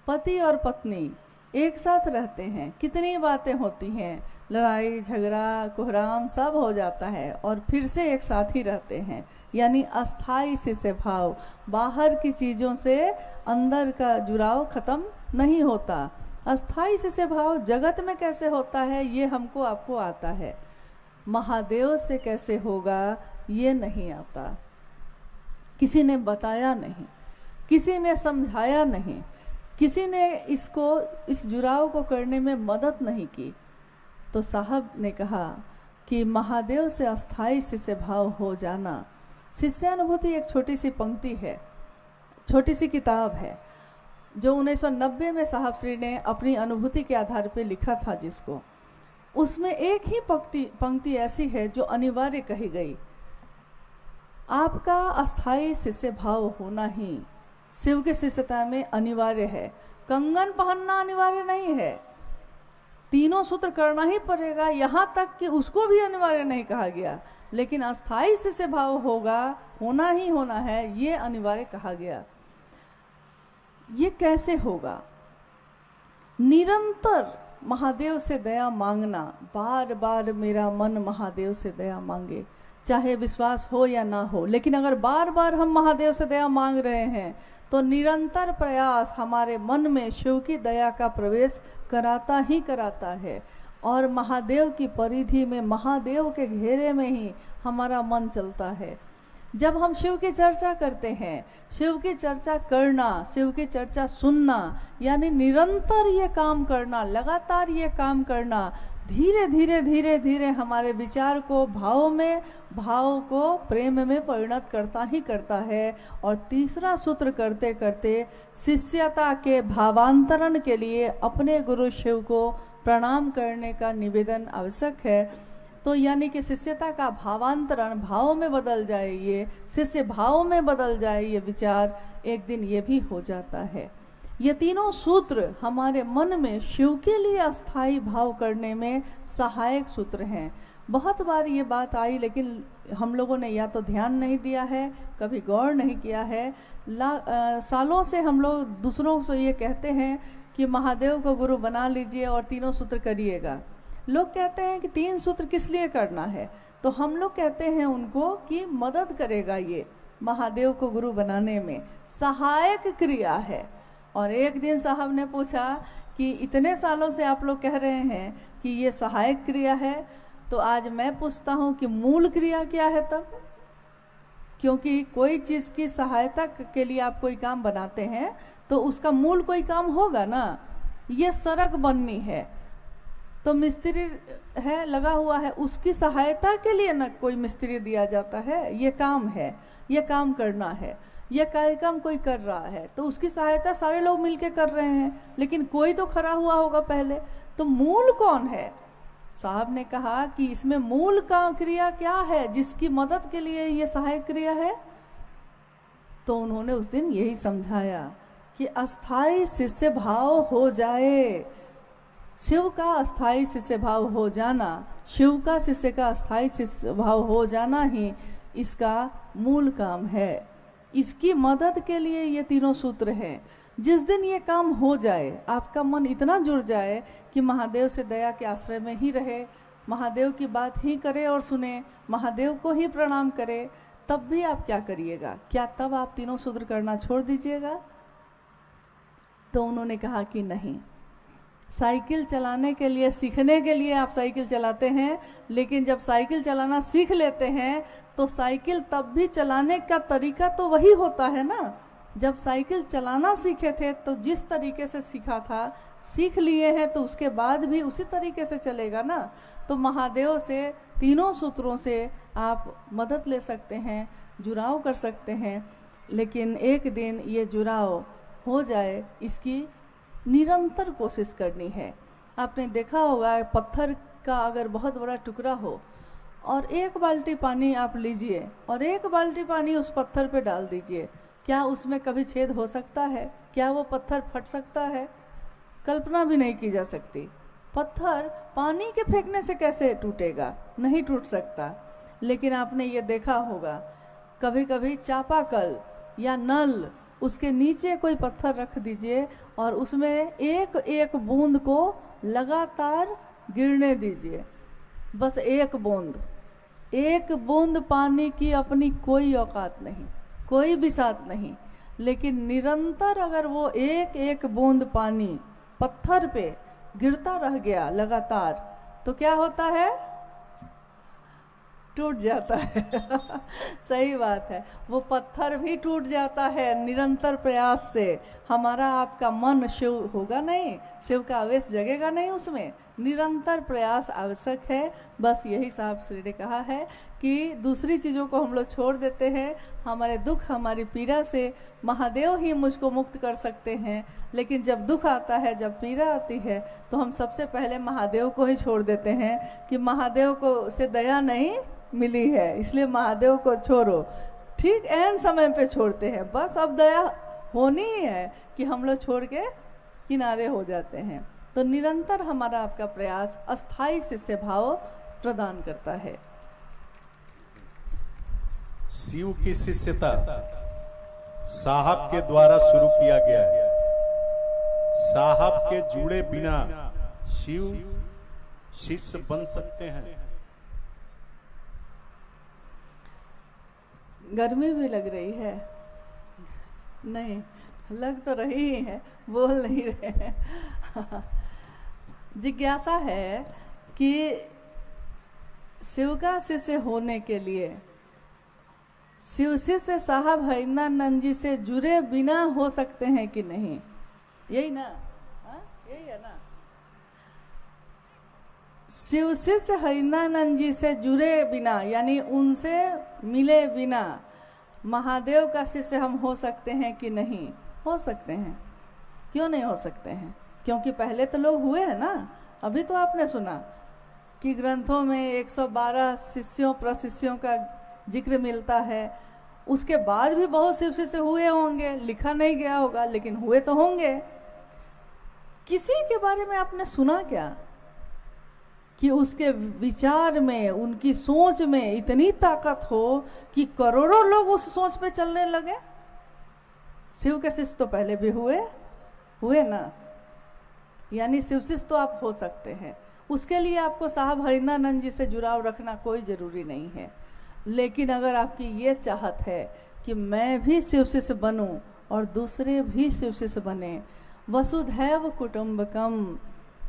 पति और पत्नी एक साथ रहते हैं, कितनी बातें होती हैं, लड़ाई झगड़ा कोहराम सब हो जाता है और फिर से एक साथ ही रहते हैं, यानी अस्थाई शिष्य भाव। बाहर की चीज़ों से अंदर का जुड़ाव खत्म नहीं होता। अस्थाई शिष्य भाव जगत में कैसे होता है ये हमको आपको आता है। महादेव से कैसे होगा ये नहीं आता। किसी ने बताया नहीं, किसी ने समझाया नहीं, किसी ने इस जुड़ाव को करने में मदद नहीं की। तो साहब ने कहा कि महादेव से अस्थाई शिष्य भाव हो जाना। शिष्यानुभूति एक छोटी सी पंक्ति है, छोटी सी किताब है जो 1990 में साहब श्री ने अपनी अनुभूति के आधार पर लिखा था, जिसको उसमें एक ही पंक्ति ऐसी है जो अनिवार्य कही गई। आपका अस्थाई शिष्य भाव होना ही शिव की शिष्यता में अनिवार्य है। कंगन पहनना अनिवार्य नहीं है, तीनों सूत्र करना ही पड़ेगा, यहाँ तक कि उसको भी अनिवार्य नहीं कहा गया, लेकिन अस्थाई शिष्य भाव होना ही होना है, ये अनिवार्य कहा गया। ये कैसे होगा? निरंतर महादेव से दया मांगना, बार बार मेरा मन महादेव से दया मांगे, चाहे विश्वास हो या ना हो, लेकिन अगर बार बार हम महादेव से दया मांग रहे हैं तो निरंतर प्रयास हमारे मन में शिव की दया का प्रवेश कराता ही कराता है, और महादेव की परिधि में, महादेव के घेरे में ही हमारा मन चलता है। जब हम शिव की चर्चा करते हैं, शिव की चर्चा करना, शिव की चर्चा सुनना, यानी निरंतर ये काम करना, लगातार ये काम करना, धीरे धीरे धीरे धीरे हमारे विचार को भाव को प्रेम में परिणत करता ही करता है। और तीसरा सूत्र करते करते शिष्यता के भावांतरण के लिए अपने गुरु शिव को प्रणाम करने का निवेदन आवश्यक है। तो यानी कि शिष्यता का भावांतरण, भाव में बदल जाए, ये शिष्य भाव में बदल जाए, ये विचार एक दिन ये भी हो जाता है। ये तीनों सूत्र हमारे मन में शिव के लिए अस्थाई भाव करने में सहायक सूत्र हैं। बहुत बार ये बात आई, लेकिन हम लोगों ने या तो ध्यान नहीं दिया है, कभी गौर नहीं किया है। सालों से हम लोग दूसरों से ये कहते हैं कि महादेव को गुरु बना लीजिए और तीनों सूत्र करिएगा। लोग कहते हैं कि 3 सूत्र किस लिए करना है, तो हम लोग कहते हैं उनको कि मदद करेगा, ये महादेव को गुरु बनाने में सहायक क्रिया है। और एक दिन साहब ने पूछा कि इतने सालों से आप लोग कह रहे हैं कि ये सहायक क्रिया है, तो आज मैं पूछता हूँ कि मूल क्रिया क्या है तब? क्योंकि कोई चीज़ की सहायता के लिए आप कोई काम बनाते हैं तो उसका मूल कोई काम होगा ना। ये सड़क बननी है तो मिस्त्री है लगा हुआ है, उसकी सहायता के लिए ना कोई मिस्त्री दिया जाता है। ये काम है, ये काम करना है, ये कार्यक्रम कोई कर रहा है तो उसकी सहायता सारे लोग मिलके कर रहे हैं, लेकिन कोई तो खड़ा हुआ होगा पहले। तो मूल कौन है? साहब ने कहा कि इसमें मूल का क्रिया क्या है जिसकी मदद के लिए ये सहायक क्रिया है? तो उन्होंने उस दिन यही समझाया कि अस्थाई शिष्य भाव हो जाए। शिव का अस्थाई शिष्य भाव हो जाना, शिव का शिष्य का अस्थाई शिष्य भाव हो जाना ही इसका मूल काम है। इसकी मदद के लिए ये तीनों सूत्र हैं। जिस दिन ये काम हो जाए, आपका मन इतना जुड़ जाए कि महादेव से दया के आश्रय में ही रहे, महादेव की बात ही करे और सुने, महादेव को ही प्रणाम करे, तब भी आप क्या करिएगा? क्या तब आप तीनों सूत्र करना छोड़ दीजिएगा? तो उन्होंने कहा कि नहीं, साइकिल चलाने के लिए, सीखने के लिए आप साइकिल चलाते हैं, लेकिन जब साइकिल चलाना सीख लेते हैं तो साइकिल तब भी चलाने का तरीका तो वही होता है ना। जब साइकिल चलाना सीखे थे तो जिस तरीके से सीखा था, सीख लिए हैं तो उसके बाद भी उसी तरीके से चलेगा ना। तो महादेव से तीनों सूत्रों से आप मदद ले सकते हैं, जुड़ाव कर सकते हैं, लेकिन एक दिन ये जुड़ाव हो जाए इसकी निरंतर कोशिश करनी है। आपने देखा होगा पत्थर का अगर बहुत बड़ा टुकड़ा हो और 1 बाल्टी पानी आप लीजिए और 1 बाल्टी पानी उस पत्थर पे डाल दीजिए, क्या उसमें कभी छेद हो सकता है? क्या वो पत्थर फट सकता है? कल्पना भी नहीं की जा सकती। पत्थर पानी के फेंकने से कैसे टूटेगा? नहीं टूट सकता। लेकिन आपने ये देखा होगा कभी कभी चापाकल या नल, उसके नीचे कोई पत्थर रख दीजिए और उसमें एक एक बूंद को लगातार गिरने दीजिए, बस एक बूंद पानी की अपनी कोई औकात नहीं, कोई बिसात नहीं, लेकिन निरंतर अगर वो एक एक बूंद पानी पत्थर पे गिरता रह गया लगातार, तो क्या होता है? टूट जाता है। सही बात है, वो पत्थर भी टूट जाता है निरंतर प्रयास से। हमारा आपका मन शिव होगा नहीं, शिव का आवेश जगेगा नहीं उसमें। निरंतर प्रयास आवश्यक है। बस यही साहब श्री ने कहा है कि दूसरी चीज़ों को हम लोग छोड़ देते हैं। हमारे दुख हमारी पीड़ा से महादेव ही मुझको मुक्त कर सकते हैं, लेकिन जब दुख आता है, जब पीड़ा आती है, तो हम सबसे पहले महादेव को ही छोड़ देते हैं कि महादेव को से दया नहीं मिली है, इसलिए महादेव को छोड़ो। ठीक एन समय पे छोड़ते हैं, बस अब दया होनी ही है कि हम लोग छोड़ के किनारे हो जाते हैं। तो निरंतर हमारा आपका प्रयास अस्थाई शिष्य भाव प्रदान करता है। शिव की शिष्यता साहब के द्वारा शुरू किया गया है। साहब के जुड़े बिना शिव शिष्य बन सकते हैं? गर्मी भी लग रही है? नहीं, लग तो रही ही है, बोल नहीं रहे हैं। जिज्ञासा है कि शिव का शिष्य होने के लिए शिव शिष्य साहब हरिंद्रानंद जी से जुड़े बिना हो सकते हैं कि नहीं? यही ना? यही है ना? शिव शिष्य हरिंद्रानंद जी से जुड़े बिना, यानी उनसे मिले बिना महादेव का शिष्य हम हो सकते हैं कि नहीं? हो सकते हैं। क्यों नहीं हो सकते हैं? क्योंकि पहले तो लोग हुए हैं ना। अभी तो आपने सुना कि ग्रंथों में 112 शिष्यों प्रशिष्यों का जिक्र मिलता है। उसके बाद भी बहुत शिव शिष्य हुए होंगे, लिखा नहीं गया होगा, लेकिन हुए तो होंगे। किसी के बारे में आपने सुना क्या कि उसके विचार में, उनकी सोच में इतनी ताकत हो कि करोड़ों लोग उस सोच पे चलने लगे? शिव के शिष्य तो पहले भी हुए ना। यानी शिव शिष्य तो आप हो सकते हैं। उसके लिए आपको साहब हरिंद्रानंद जी से जुड़ाव रखना कोई ज़रूरी नहीं है। लेकिन अगर आपकी ये चाहत है कि मैं भी शिव शिष्य बनूं और दूसरे भी शिव शिष्य बने, वसुधैव कुटुंबकम,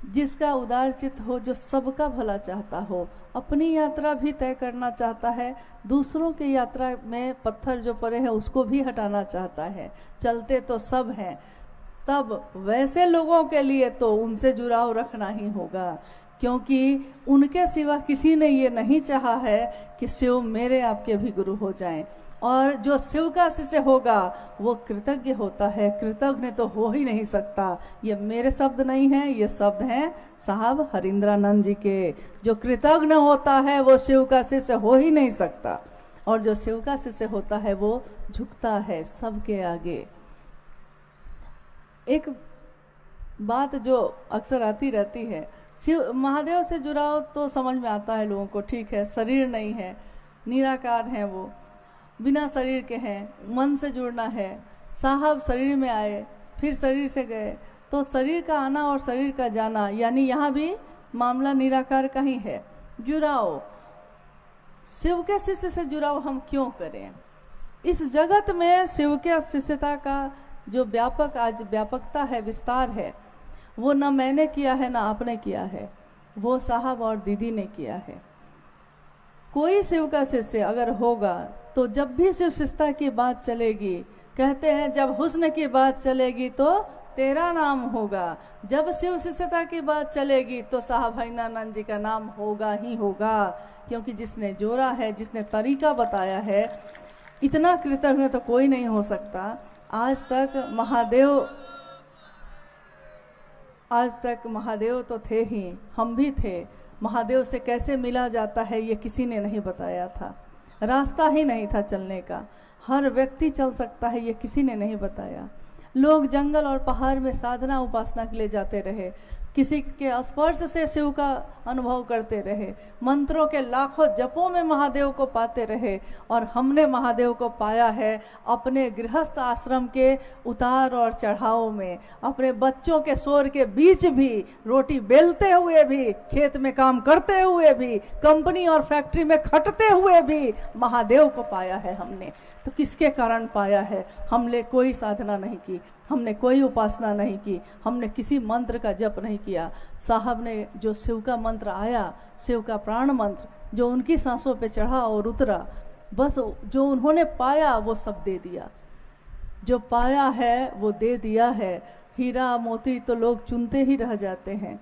जिसका उदार चित्त हो, जो सबका भला चाहता हो, अपनी यात्रा भी तय करना चाहता है, दूसरों की यात्रा में पत्थर जो पड़े हैं उसको भी हटाना चाहता है, चलते तो सब हैं, तब वैसे लोगों के लिए तो उनसे जुड़ाव रखना ही होगा। क्योंकि उनके सिवा किसी ने ये नहीं चाहा है कि शिव मेरे आपके भी गुरु हो जाएं। और जो शिव का शिष्य होगा वो कृतज्ञ होता है, कृतज्ञ तो हो ही नहीं सकता। ये मेरे शब्द नहीं हैं, ये शब्द हैं साहब हरिंद्रानंद जी के। जो कृतज्ञ होता है वो शिव का शिष्य हो ही नहीं सकता, और जो शिव का शिष्य होता है वो झुकता है सबके आगे। एक बात जो अक्सर आती रहती है, शिव महादेव से जुड़ाव तो समझ में आता है लोगों को, ठीक है, शरीर नहीं है, निराकार हैं, वो बिना शरीर के हैं, मन से जुड़ना है। साहब शरीर में आए, फिर शरीर से गए, तो शरीर का आना और शरीर का जाना, यानी यहाँ भी मामला निराकार का ही है। जुड़ाव, शिव के शिष्य से जुड़ाव हम क्यों करें? इस जगत में शिव के शिष्यता का जो व्यापक आज व्यापकता है, विस्तार है, वो न मैंने किया है न आपने किया है, वो साहब और दीदी ने किया है। कोई शिव का शिष्य अगर होगा तो जब भी शिव शिष्यता की बात चलेगी, कहते हैं जब हुस्न की बात चलेगी तो तेरा नाम होगा। जब शिव शिष्यता की बात चलेगी तो साहब हरिंद्रानंद जी का नाम होगा ही होगा, क्योंकि जिसने जोड़ा है, जिसने तरीका बताया है, इतना कृतज्ञ तो कोई नहीं हो सकता। आज तक महादेव तो थे ही, हम भी थे। महादेव से कैसे मिला जाता है ये किसी ने नहीं बताया था, रास्ता ही नहीं था चलने का। हर व्यक्ति चल सकता है ये किसी ने नहीं बताया। लोग जंगल और पहाड़ में साधना उपासना के लिए जाते रहे, किसी के स्पर्श से शिव का अनुभव करते रहे, मंत्रों के लाखों जपों में महादेव को पाते रहे। और हमने महादेव को पाया है अपने गृहस्थ आश्रम के उतार और चढ़ाव में, अपने बच्चों के शोर के बीच भी, रोटी बेलते हुए भी, खेत में काम करते हुए भी, कंपनी और फैक्ट्री में खटते हुए भी महादेव को पाया है हमने। तो किसके कारण पाया है? हमने कोई साधना नहीं की, हमने कोई उपासना नहीं की, हमने किसी मंत्र का जप नहीं किया। साहब ने जो शिव का मंत्र आया, शिव का प्राण मंत्र जो उनकी सांसों पे चढ़ा और उतरा, बस जो उन्होंने पाया वो सब दे दिया। जो पाया है वो दे दिया है। हीरा मोती तो लोग चुनते ही रह जाते हैं,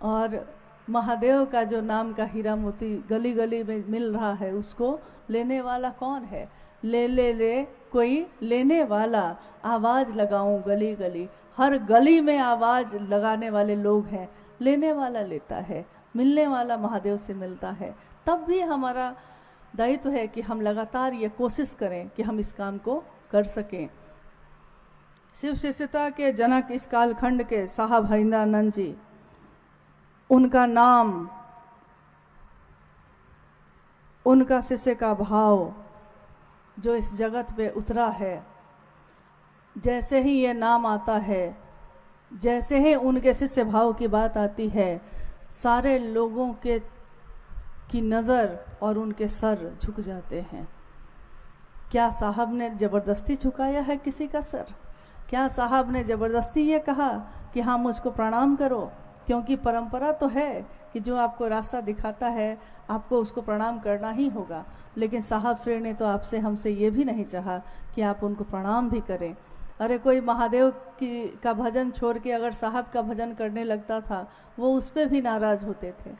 और महादेव का जो नाम का हीरा मोती गली गली में मिल रहा है, उसको लेने वाला कौन है? ले ले ले कोई लेने वाला, आवाज़ लगाऊं गली गली, हर गली में आवाज़ लगाने वाले लोग हैं। लेने वाला लेता है, मिलने वाला महादेव से मिलता है। तब भी हमारा दायित्व है कि हम लगातार ये कोशिश करें कि हम इस काम को कर सकें। शिव शिष्यता के जनक इस कालखंड के साहब हरिंद्रानंद जी, उनका नाम, उनका शिष्य का भाव जो इस जगत पे उतरा है, जैसे ही ये नाम आता है, जैसे ही उनके शिष्य भाव की बात आती है, सारे लोगों की नज़र और उनके सर झुक जाते हैं। क्या साहब ने ज़बरदस्ती झुकाया है किसी का सर? क्या साहब ने ज़बरदस्ती ये कहा कि हाँ मुझको प्रणाम करो? क्योंकि परंपरा तो है कि जो आपको रास्ता दिखाता है आपको उसको प्रणाम करना ही होगा। लेकिन साहब श्री ने तो आपसे हमसे ये भी नहीं चाहा कि आप उनको प्रणाम भी करें। अरे कोई महादेव का भजन छोड़ के अगर साहब का भजन करने लगता था, वो उस पर भी नाराज़ होते थे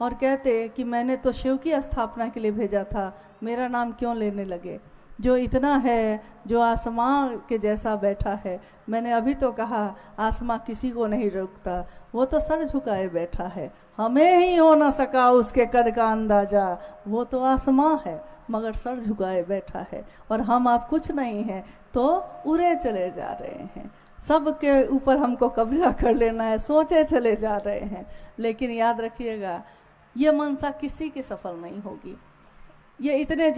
और कहते कि मैंने तो शिव की स्थापना के लिए भेजा था, मेरा नाम क्यों लेने लगे? जो इतना है, जो आसमां के जैसा बैठा है, मैंने अभी तो कहा आसमां किसी को नहीं रोकता, वो तो सर झुकाए बैठा है। हमें ही हो ना सका उसके कद का अंदाजा, वो तो आसमां है मगर सर झुकाए बैठा है। और हम आप कुछ नहीं हैं तो उड़े चले जा रहे हैं, सबके ऊपर हमको कब्जा कर लेना है, सोचे चले जा रहे हैं। लेकिन याद रखिएगा, ये मनसा किसी की सफल नहीं होगी। ये इतने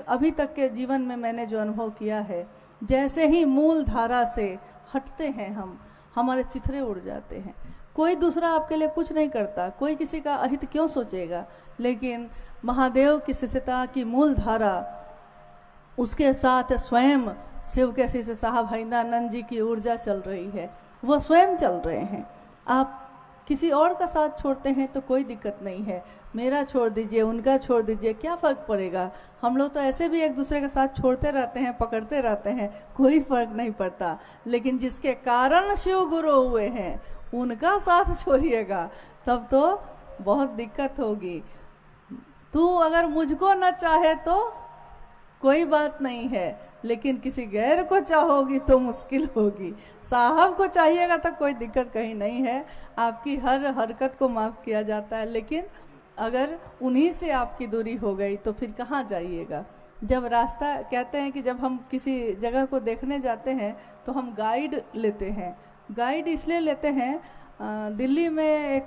अभी तक के जीवन में मैंने जो अनुभव किया है, जैसे ही मूल धारा से हटते हैं हम, हमारे चिथड़े उड़ जाते हैं। कोई दूसरा आपके लिए कुछ नहीं करता, कोई किसी का अहित क्यों सोचेगा? लेकिन महादेव की शिष्यता की मूल धारा, उसके साथ स्वयं शिव के शिष्य साहब हरिंद्रानंद जी की ऊर्जा चल रही है, वो स्वयं चल रहे हैं। आप किसी और का साथ छोड़ते हैं तो कोई दिक्कत नहीं है, मेरा छोड़ दीजिए, उनका छोड़ दीजिए, क्या फ़र्क पड़ेगा? हम लोग तो ऐसे भी एक दूसरे के साथ छोड़ते रहते हैं, पकड़ते रहते हैं, कोई फ़र्क नहीं पड़ता। लेकिन जिसके कारण शिव गुरु हुए हैं उनका साथ छोड़िएगा तब तो बहुत दिक्कत होगी। तू अगर मुझको न चाहे तो कोई बात नहीं है, लेकिन किसी गैर को चाहोगी तो मुश्किल होगी। साहब को चाहिएगा तो कोई दिक्कत कहीं नहीं है, आपकी हर हरकत को माफ़ किया जाता है। लेकिन अगर उन्हीं से आपकी दूरी हो गई तो फिर कहाँ जाइएगा? जब रास्ता, कहते हैं कि जब हम किसी जगह को देखने जाते हैं तो हम गाइड लेते हैं। गाइड इसलिए लेते हैं, दिल्ली में एक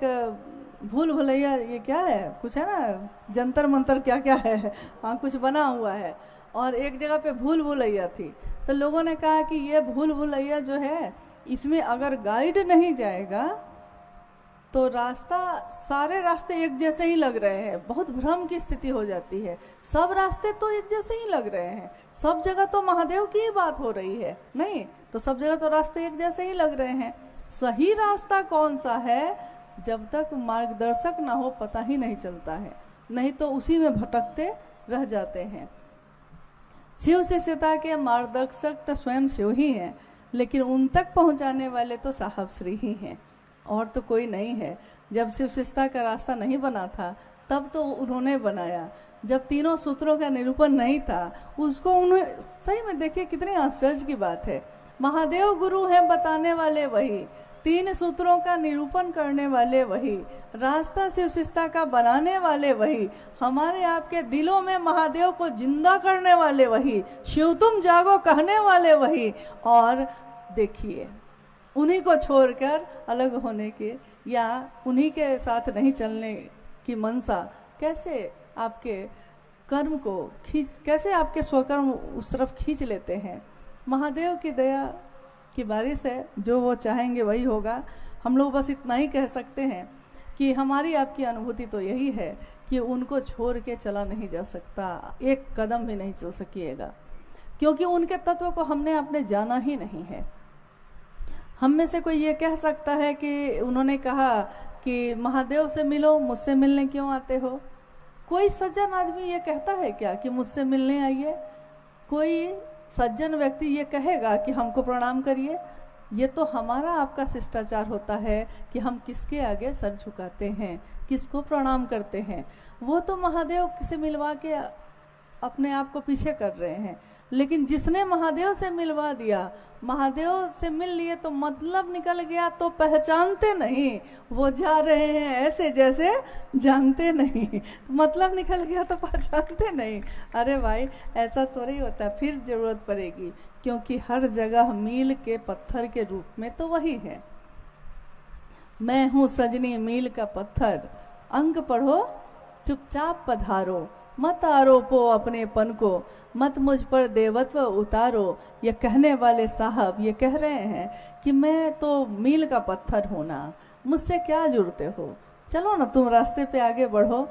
भूल भुलैया, ये क्या है, कुछ है ना, जंतर मंतर क्या क्या है, हाँ कुछ बना हुआ है, और एक जगह पे भूल भुलैया थी। तो लोगों ने कहा कि ये भूल भुलैया जो है, इसमें अगर गाइड नहीं जाएगा तो रास्ता, सारे रास्ते एक जैसे ही लग रहे हैं, बहुत भ्रम की स्थिति हो जाती है। सब रास्ते तो एक जैसे ही लग रहे हैं, सब जगह तो महादेव की ही बात हो रही है, नहीं तो सब जगह तो रास्ते एक जैसे ही लग रहे हैं। सही रास्ता कौन सा है, जब तक मार्गदर्शक ना हो पता ही नहीं चलता है, नहीं तो उसी में भटकते रह जाते हैं। शिव शिष्यता के मार्गदर्शक तो स्वयं शिव ही हैं, लेकिन उन तक पहुंचाने वाले तो साहब श्री ही हैं, और तो कोई नहीं है। जब शिव शिष्यता का रास्ता नहीं बना था तब तो उन्होंने बनाया। जब तीनों सूत्रों का निरूपण नहीं था उसको उन्होंने, सही में देखिए कितने आश्चर्य की बात है, महादेव गुरु हैं बताने वाले वही, तीन सूत्रों का निरूपण करने वाले वही, रास्ता शिव शिष्यता का बनाने वाले वही, हमारे आपके दिलों में महादेव को जिंदा करने वाले वही, शिव तुम जागो कहने वाले वही। और देखिए, उन्हीं को छोड़कर अलग होने के या उन्हीं के साथ नहीं चलने की मनसा कैसे आपके कर्म को कैसे आपके स्वकर्म उस तरफ खींच लेते हैं। महादेव की दया की बारिश है, जो वो चाहेंगे वही होगा। हम लोग बस इतना ही कह सकते हैं कि हमारी आपकी अनुभूति तो यही है कि उनको छोड़ के चला नहीं जा सकता, एक कदम भी नहीं चल सकिएगा। क्योंकि उनके तत्व को हमने अपने जाना ही नहीं है। हम में से कोई ये कह सकता है कि उन्होंने कहा कि महादेव से मिलो, मुझसे मिलने क्यों आते हो? कोई सज्जन आदमी ये कहता है क्या कि मुझसे मिलने आइए? कोई सज्जन व्यक्ति ये कहेगा कि हमको प्रणाम करिए? ये तो हमारा आपका शिष्टाचार होता है कि हम किसके आगे सर झुकाते हैं, किसको प्रणाम करते हैं। वो तो महादेव से मिलवा के अपने आप को पीछे कर रहे हैं, लेकिन जिसने महादेव से मिलवा दिया, महादेव से मिल लिए तो मतलब निकल गया, तो पहचानते नहीं, वो जा रहे हैं ऐसे जैसे जानते नहीं। मतलब निकल गया तो पहचानते नहीं। अरे भाई ऐसा तो नहीं होता, फिर जरूरत पड़ेगी, क्योंकि हर जगह मील के पत्थर के रूप में तो वही है। मैं हूँ सजनी मील का पत्थर, अंक पढ़ो चुपचाप पधारो, मत आरोपो अपने पन को, मत मुझ पर देवत्व उतारो। ये कहने वाले साहब ये कह रहे हैं कि मैं तो मील का पत्थर हूँ ना, मुझसे क्या जुड़ते हो? चलो ना तुम रास्ते पे आगे बढ़ो,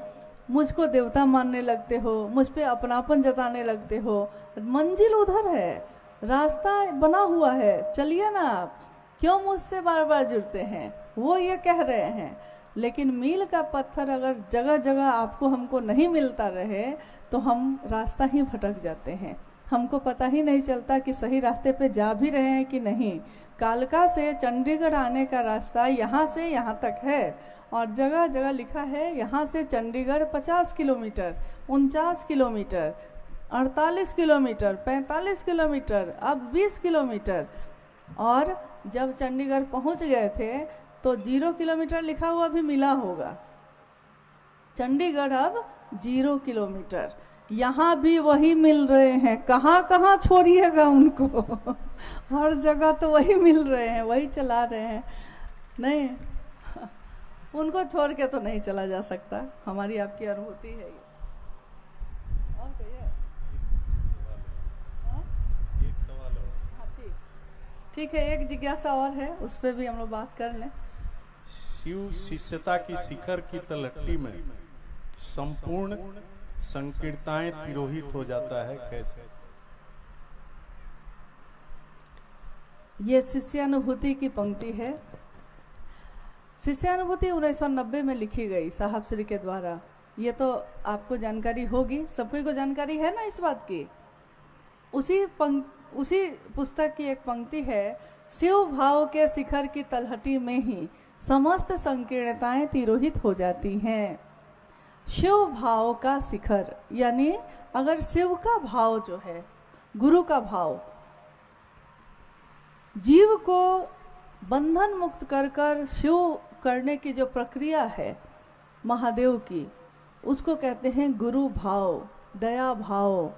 मुझको देवता मानने लगते हो, मुझ पे अपनापन जताने लगते हो। मंजिल उधर है, रास्ता बना हुआ है, चलिए ना आप, क्यों मुझसे बार बार जुड़ते हैं? वो ये कह रहे हैं। लेकिन मील का पत्थर अगर जगह जगह आपको हमको नहीं मिलता रहे तो हम रास्ता ही भटक जाते हैं, हमको पता ही नहीं चलता कि सही रास्ते पे जा भी रहे हैं कि नहीं। कालका से चंडीगढ़ आने का रास्ता यहाँ से यहाँ तक है, और जगह जगह लिखा है यहाँ से Chandigarh 50 kilometre, 49 kilometre, 48 kilometre, 45 kilometre, अब 20 किलोमीटर। और जब चंडीगढ़ पहुँच गए थे तो 0 किलोमीटर लिखा हुआ भी मिला होगा। चंडीगढ़ अब 0 किलोमीटर, यहाँ भी वही मिल रहे हैं। कहाँ कहाँ छोड़िएगा उनको हर जगह तो वही मिल रहे हैं, वही चला रहे हैं। नहीं, उनको छोड़ के तो नहीं चला जा सकता, हमारी आपकी अनुभूति है ये। और कहिए। एक सवाल और। हाँ ठीक है, एक जिज्ञासा और है, उस पर भी हम लोग बात कर लें। शिव शिष्यता की शिखर की तलहटी में संपूर्ण संकीर्णताएं तिरोहित हो जाता है, कैसे? ये शिष्यानुभूति की पंक्ति है। शिष्यानुभूति 1990 में लिखी गई साहब श्री के द्वारा। ये तो आपको जानकारी होगी, सबको को जानकारी है ना इस बात की। उसी पुस्तक की एक पंक्ति है, शिव भाव के शिखर की तलहटी में ही समस्त संकीर्णताएं तिरोहित हो जाती हैं। शिव भाव का शिखर, यानी अगर शिव का भाव जो है, गुरु का भाव, जीव को बंधन मुक्त कर कर शिव करने की जो प्रक्रिया है महादेव की, उसको कहते हैं गुरु भाव, दया भाव,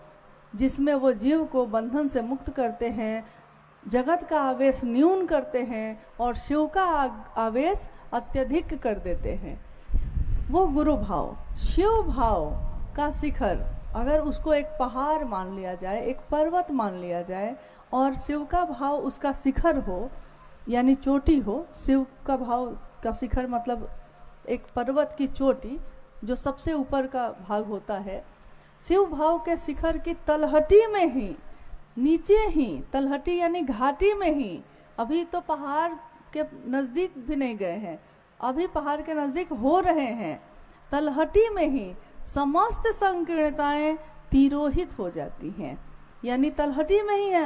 जिसमें वो जीव को बंधन से मुक्त करते हैं, जगत का आवेश न्यून करते हैं और शिव का आवेश अत्यधिक कर देते हैं। वो गुरु भाव। शिव भाव का शिखर अगर उसको एक पहाड़ मान लिया जाए, एक पर्वत मान लिया जाए, और शिव का भाव उसका शिखर हो, यानी चोटी हो। शिव का भाव का शिखर मतलब एक पर्वत की चोटी जो सबसे ऊपर का भाग होता है। शिव भाव के शिखर की तलहटी में ही, नीचे ही, तलहटी यानी घाटी में ही, अभी तो पहाड़ के नज़दीक भी नहीं गए हैं, अभी पहाड़ के नज़दीक हो रहे हैं, तलहटी में ही समस्त संकीर्णताएं तिरोहित हो जाती हैं। यानी तलहटी में ही है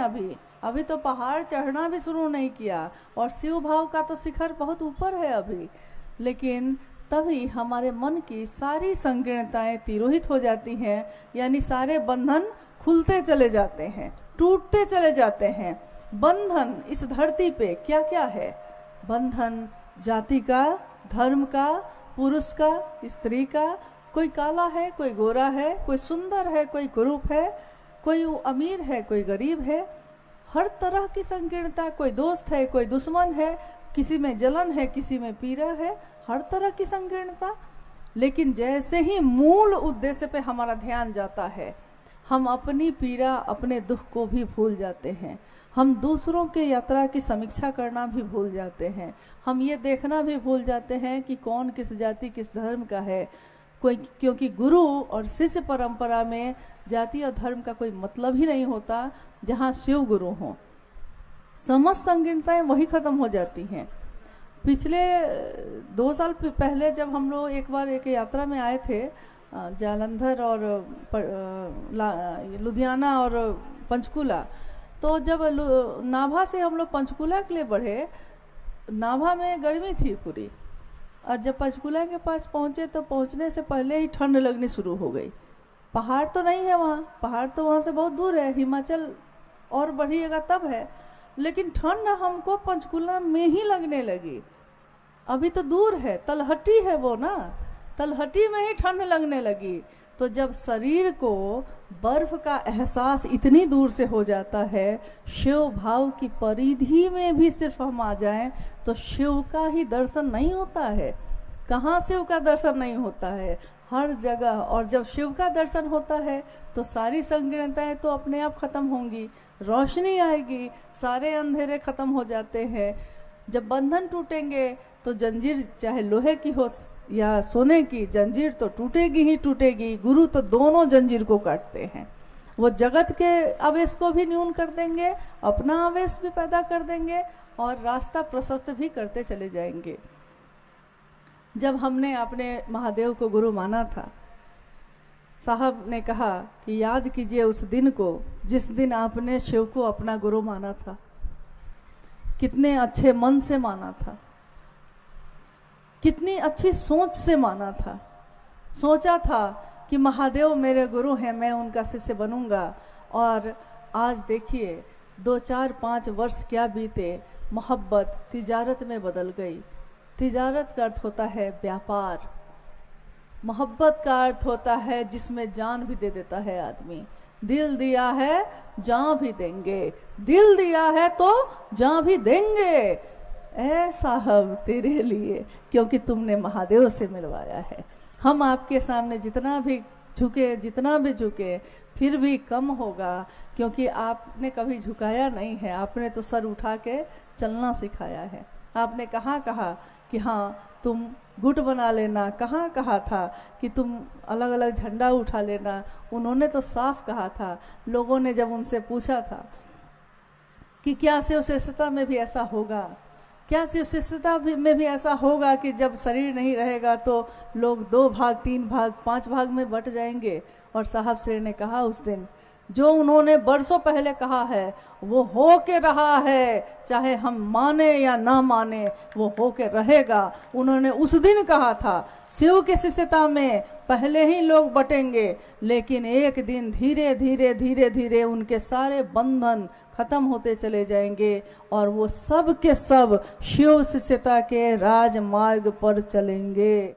अभी तो पहाड़ चढ़ना भी शुरू नहीं किया, और शिव भाव का तो शिखर बहुत ऊपर है अभी। लेकिन तभी हमारे मन की सारी संकीर्णताएं तिरोहित हो जाती हैं, यानी सारे बंधन खुलते चले जाते हैं, टूटते चले जाते हैं। बंधन इस धरती पे क्या क्या है? बंधन जाति का, धर्म का, पुरुष का, स्त्री का, कोई काला है, कोई गोरा है, कोई सुंदर है, कोई कुरूप है, कोई अमीर है, कोई गरीब है, हर तरह की संकीर्णता, कोई दोस्त है, कोई दुश्मन है, किसी में जलन है, किसी में पीड़ा है, हर तरह की संकीर्णता। लेकिन जैसे ही मूल उद्देश्य पे हमारा ध्यान जाता है, हम अपनी पीड़ा, अपने दुख को भी भूल जाते हैं। हम दूसरों के यात्रा की समीक्षा करना भी भूल जाते हैं। हम ये देखना भी भूल जाते हैं कि कौन किस जाति, किस धर्म का है, कोई, क्योंकि गुरु और शिष्य परंपरा में जाति और धर्म का कोई मतलब ही नहीं होता। जहाँ शिव गुरु हों, समस्त संकीर्णताएं वही खत्म हो जाती हैं। पिछले 2 साल पहले जब हम लोग एक बार एक यात्रा में आए थे, जालंधर और लुधियाना और पंचकुला, तो जब नाभा से हम लोग पंचकुला के लिए बढ़े, नाभा में गर्मी थी पूरी, और जब पंचकुला के पास पहुंचे तो पहुंचने से पहले ही ठंड लगनी शुरू हो गई। पहाड़ तो नहीं है वहाँ, पहाड़ तो वहाँ से बहुत दूर है, हिमाचल और बढ़िएगा तब है, लेकिन ठंड हमको पंचकुला में ही लगने लगी। अभी तो दूर है, तलहटी है वो ना, तलहटी में ही ठंड लगने लगी। तो जब शरीर को बर्फ का एहसास इतनी दूर से हो जाता है, शिव भाव की परिधि में भी सिर्फ हम आ जाएं तो शिव का ही दर्शन नहीं होता है। कहाँ शिव का दर्शन नहीं होता है? हर जगह। और जब शिव का दर्शन होता है तो सारी संकीर्णताएं तो अपने आप खत्म होंगी, रोशनी आएगी, सारे अंधेरे खत्म हो जाते हैं। जब बंधन टूटेंगे तो जंजीर चाहे लोहे की हो या सोने की, जंजीर तो टूटेगी ही टूटेगी। गुरु तो दोनों जंजीर को काटते हैं। वो जगत के आवेश को भी न्यून कर देंगे, अपना आवेश भी पैदा कर देंगे और रास्ता प्रशस्त भी करते चले जाएंगे। जब हमने अपने महादेव को गुरु माना था, साहब ने कहा कि याद कीजिए उस दिन को जिस दिन आपने शिव को अपना गुरु माना था। कितने अच्छे मन से माना था, कितनी अच्छी सोच से माना था। सोचा था कि महादेव मेरे गुरु हैं, मैं उनका शिष्य बनूंगा। और आज देखिए 2, 4, 5 वर्ष क्या बीते, मोहब्बत तिजारत में बदल गई। तिजारत का अर्थ होता है व्यापार, मोहब्बत का अर्थ होता है जिसमें जान भी दे देता है आदमी। दिल दिया है जान भी देंगे, दिल दिया है तो जान भी देंगे। ऐ साहब तेरे लिए, क्योंकि तुमने महादेव से मिलवाया है। हम आपके सामने जितना भी झुके फिर भी कम होगा, क्योंकि आपने कभी झुकाया नहीं है। आपने तो सर उठा के चलना सिखाया है। आपने कहाँ कहा कि हाँ तुम गुट बना लेना, कहाँ कहा था कि तुम अलग अलग झंडा उठा लेना। उन्होंने तो साफ कहा था। लोगों ने जब उनसे पूछा था कि क्या शिव श्रेष्ठता में भी ऐसा होगा, क्या शिव श्रेष्ठता में भी ऐसा होगा कि जब शरीर नहीं रहेगा तो लोग 2 भाग, 3 भाग, 5 भाग में बट जाएंगे। और साहब श्री ने कहा उस दिन, जो उन्होंने बरसों पहले कहा है वो हो के रहा है, चाहे हम माने या ना माने वो हो के रहेगा। उन्होंने उस दिन कहा था शिव की शिष्यता में पहले ही लोग बटेंगे, लेकिन एक दिन धीरे धीरे धीरे धीरे उनके सारे बंधन खत्म होते चले जाएंगे और वो सब के सब शिव शिष्यता के राजमार्ग पर चलेंगे।